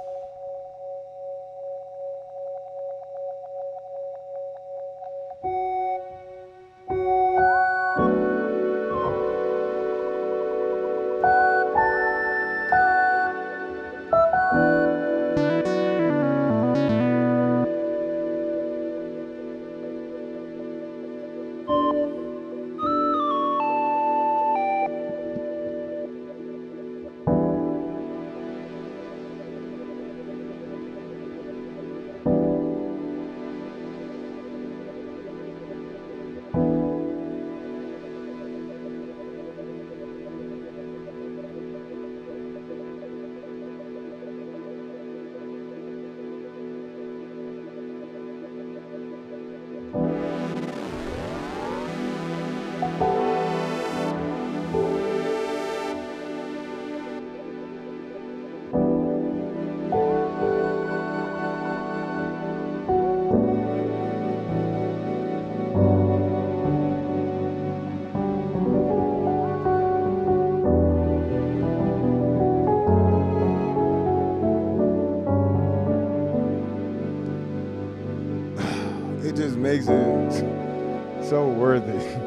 It just makes it so worth it.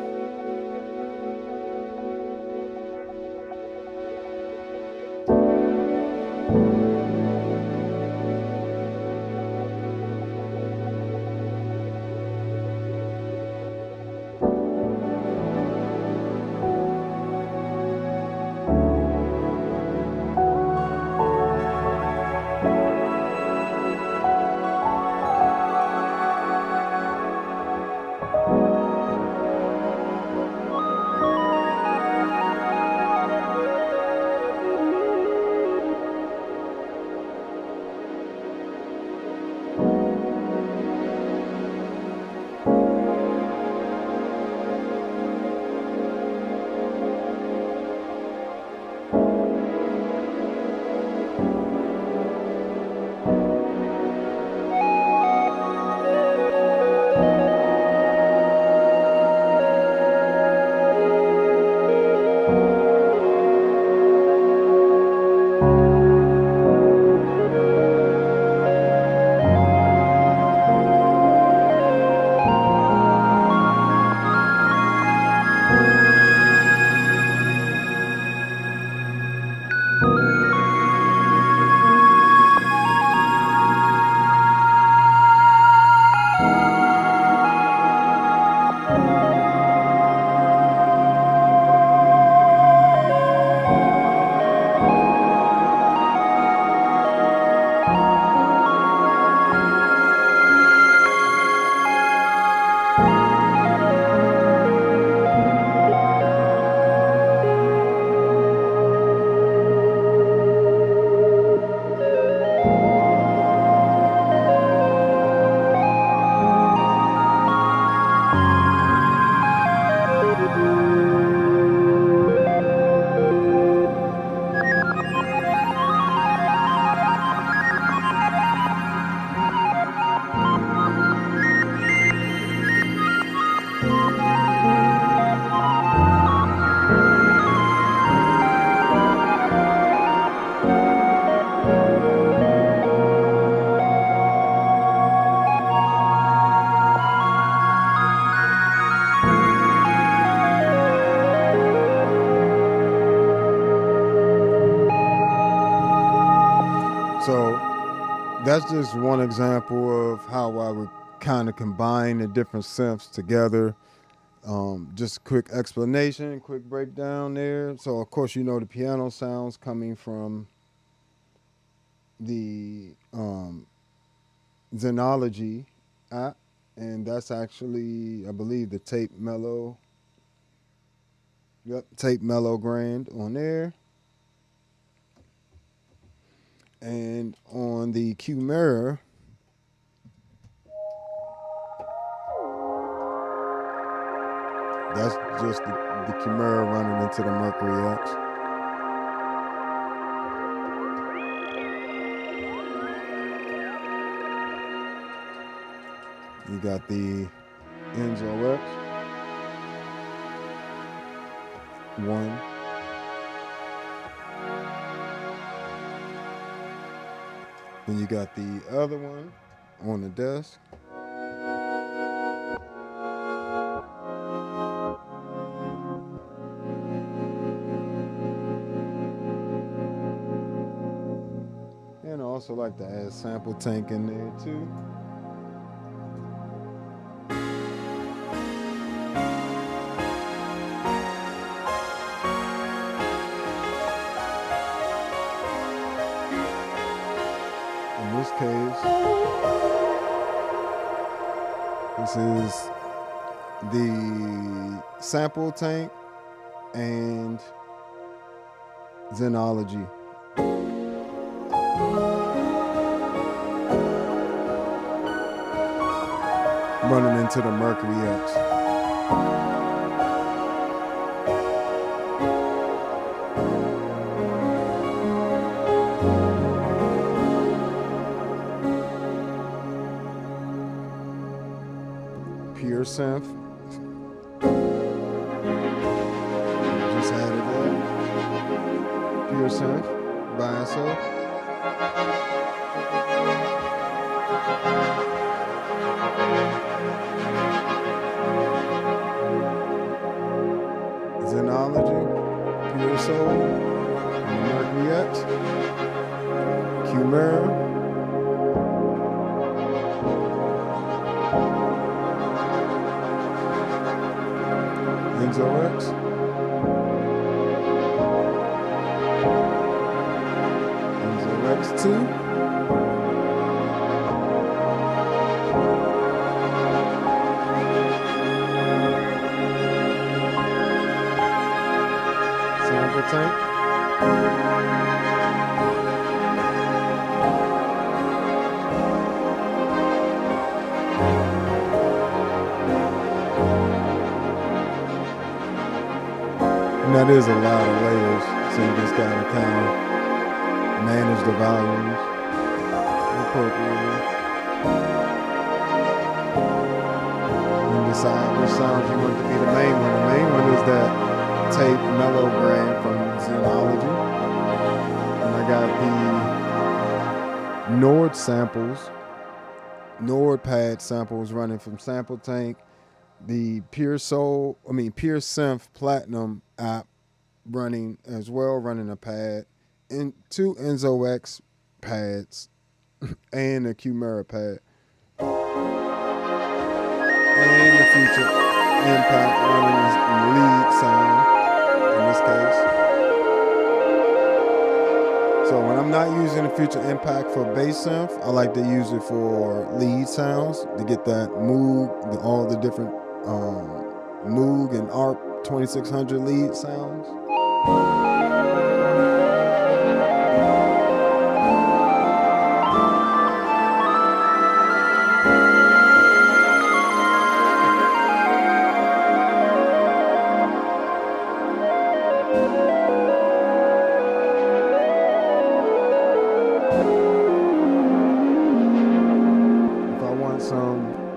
So that's just one example of how I would kind of combine the different synths together. Just a quick explanation, quick breakdown there. So of course, you know, the piano sounds coming from the Zenology app, and that's actually, I believe, the tape mellow. Yep, tape mellow grand on there. And on the Quimera, that's just the Quimera running into the Mercury X. You got the Enzo X. One. Then you got the other one on the desk. And I also like to add sample tank in there too. In this case, this is the sample tank and Zenology. Running into the Mercury X. Pure synth. Just added that. Pure synth by itself. Zenology, Pure Soul, and Mercury X, Quimera, Enzo X, Enzo X2, tank. And that is a lot of layers, so you just gotta kind of manage the volumes. appropriately. And decide which sounds you want to be the main one. The main one is that tape mellow brand from Zenology. And I got the Nord samples, Nord pad samples running from Sample Tank, the Pure Synth Platinum app running as well, running a pad, and 2 Enzo X pads, and a Quimera pad, and the Future Impact running the lead sound in this case. So when I'm not using the Future Impact for bass synth, I like to use it for lead sounds to get that Moog, all the different Moog and ARP 2600 lead sounds.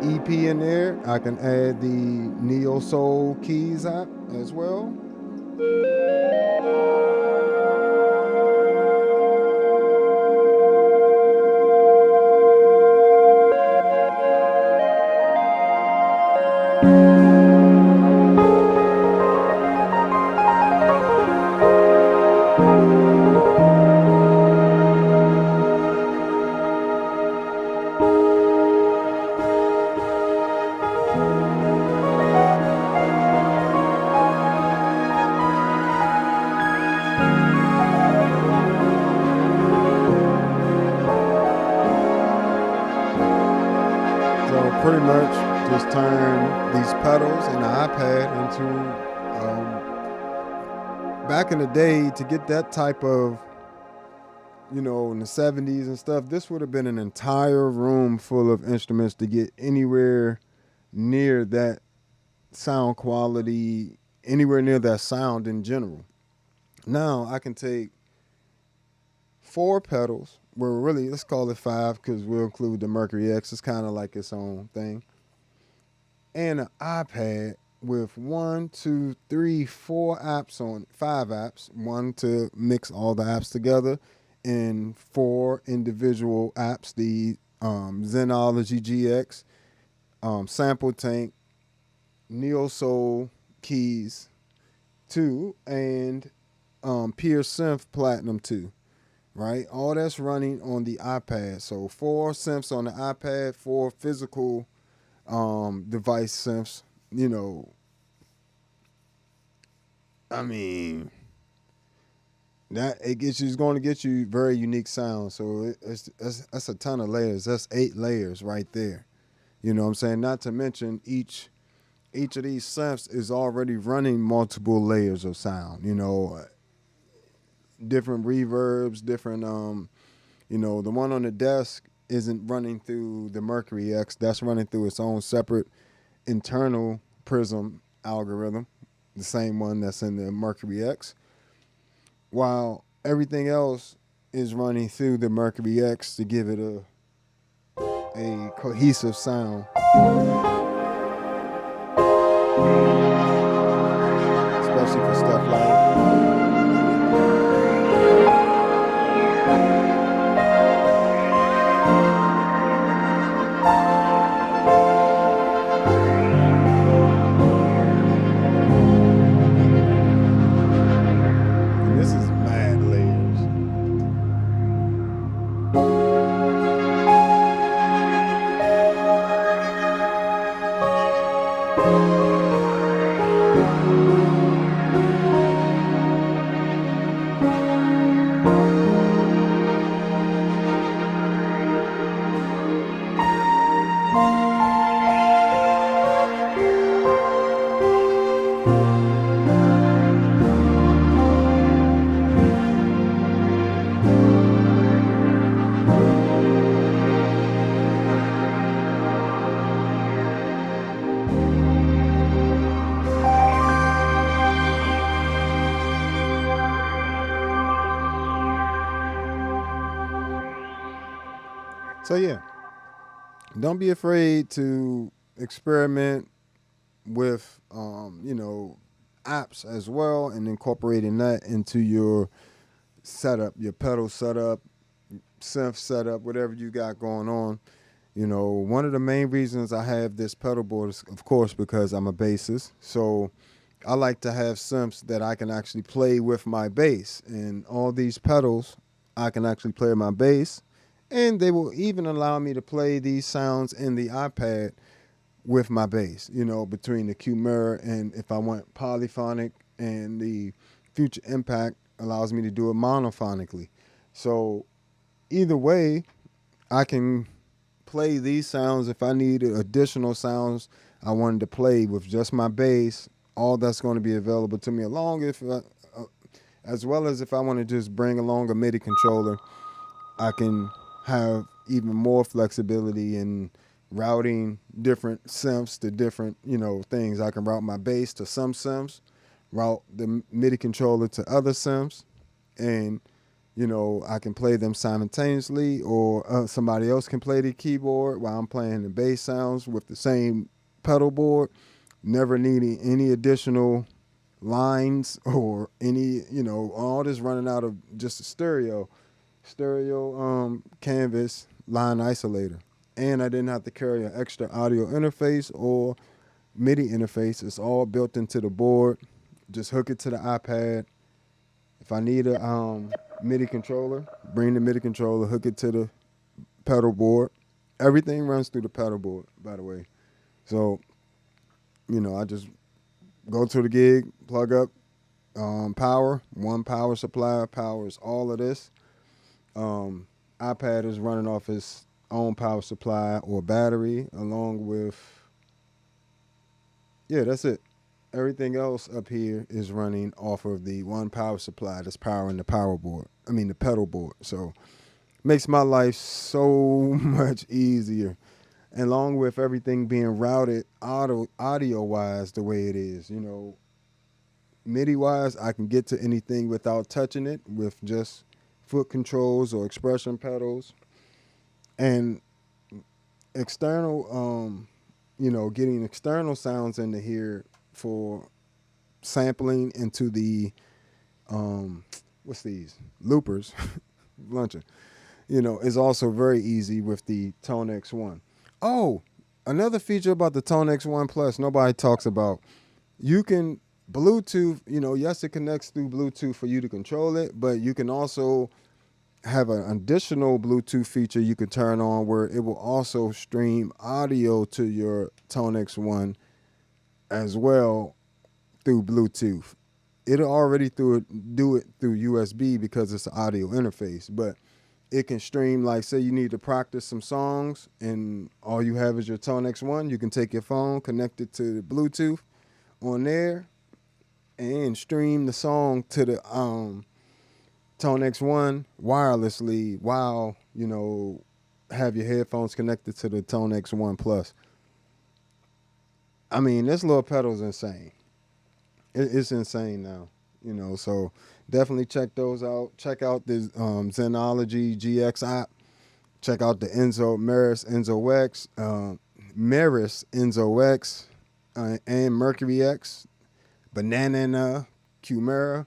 EP in there, I can add the Neo Soul keys app as well. Pretty much just turn these pedals and the iPad into, back in the day, to get that type of, in the 70s and stuff, this would have been an entire room full of instruments to get anywhere near that sound quality, anywhere near that sound in general. Now I can take 4 pedals, well, really, let's call it 5 because we'll include the Mercury X. It's kind of like its own thing. And an iPad with 5 apps, one to mix all the apps together, and 4 individual apps, the Zenology GX, Sample Tank, Neo Soul keys 2, and Pure Synth Platinum 2. Right, all that's running on the iPad. So 4 synths on the iPad, 4 physical device synths. That it's going to get you very unique sound. So that's a ton of layers. That's 8 layers right there. You know what I'm saying? Not to mention each of these synths is already running multiple layers of sound. Different reverbs, different, the one on the desk isn't running through the Mercury X. That's running through its own separate internal Prism algorithm, the same one that's in the Mercury X, while everything else is running through the Mercury X to give it a cohesive sound. Especially for stuff like So yeah, don't be afraid to experiment with apps as well, and incorporating that into your setup, your pedal setup, synth setup, whatever you got going on. One of the main reasons I have this pedal board is, of course, because I'm a bassist. So I like to have synths that I can actually play with my bass. And all these pedals, I can actually play my bass. And they will even allow me to play these sounds in the iPad with my bass, between the Quimera and, if I want, polyphonic, and the Future Impact allows me to do it monophonically. So either way, I can play these sounds. If I need additional sounds I wanted to play with just my bass, all that's going to be available to me, as well as if I want to just bring along a MIDI controller, I can have even more flexibility in routing different synths to different, things. I can route my bass to some synths, route the MIDI controller to other synths, and I can play them simultaneously, or somebody else can play the keyboard while I'm playing the bass sounds with the same pedal board, never needing any additional lines or any, all this running out of just a stereo canvas line isolator. And I didn't have to carry an extra audio interface or MIDI interface. It's all built into the board. Just hook it to the iPad. If I need a MIDI controller, bring the MIDI controller, hook it to the pedal board. Everything runs through the pedal board, by the way. So, I just go to the gig, plug up power. One power supply powers all of this. iPad is running off its own power supply or battery, along with, that's it. Everything else up here is running off of the one power supply that's powering the the pedal board. So makes my life so much easier. And along with everything being routed audio wise the way it is, MIDI wise, I can get to anything without touching it with just foot controls or expression pedals. And external, getting external sounds into here for sampling into the what's these loopers luncheon, is also very easy with the Tone X1. Oh, another feature about the Tone X1 Plus nobody talks about. You can Bluetooth, yes, it connects through Bluetooth for you to control it, but you can also have an additional Bluetooth feature you can turn on where it will also stream audio to your Tone X1 as well through Bluetooth. It'll already do it through USB because it's an audio interface, but it can stream, like, say you need to practice some songs and all you have is your Tone X1, you can take your phone, connect it to the Bluetooth on there, and stream the song to the Tone X1 wirelessly while, have your headphones connected to the Tone X1 Plus. I mean, this little pedal's insane. It's insane now, so definitely check those out. Check out the Zenology GX app. Check out the Meris Enzo X, Meris Enzo X, and Mercury X, Banana Quimera.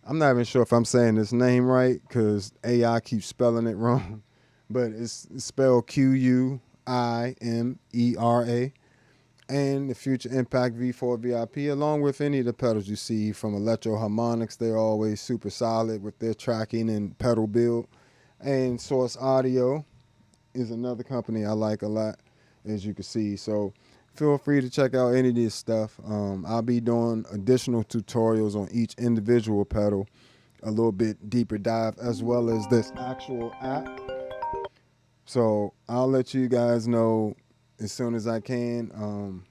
I'm not even sure if I'm saying this name right because AI keeps spelling it wrong, but it's spelled Quimera. And the Future Impact V4 VIP, along with any of the pedals you see from Electro Harmonics. They're always super solid with their tracking and pedal build. And Source Audio is another company I like a lot, as you can see. So feel free to check out any of this stuff. I'll be doing additional tutorials on each individual pedal, a little bit deeper dive, as well as this actual app. So I'll let you guys know as soon as I can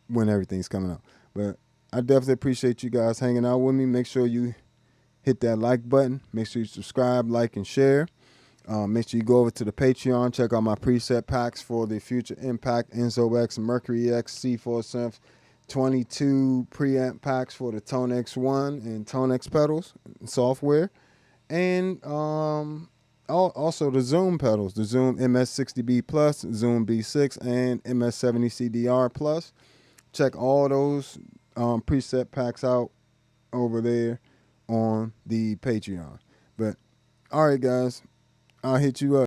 when everything's coming out. But I definitely appreciate you guys hanging out with me. Make sure you hit that like button. Make sure you subscribe, like, and share. Make sure you go over to the Patreon. Check out my preset packs for the Future Impact, Enzo X, Mercury X, C4 Synth, 22 preamp packs for the Tone X1 and Tone X pedals and software. And also the Zoom pedals, the Zoom MS60B Plus, Zoom B6, and MS70CDR Plus. Check all those preset packs out over there on the Patreon. But all right, guys, I'll hit you up.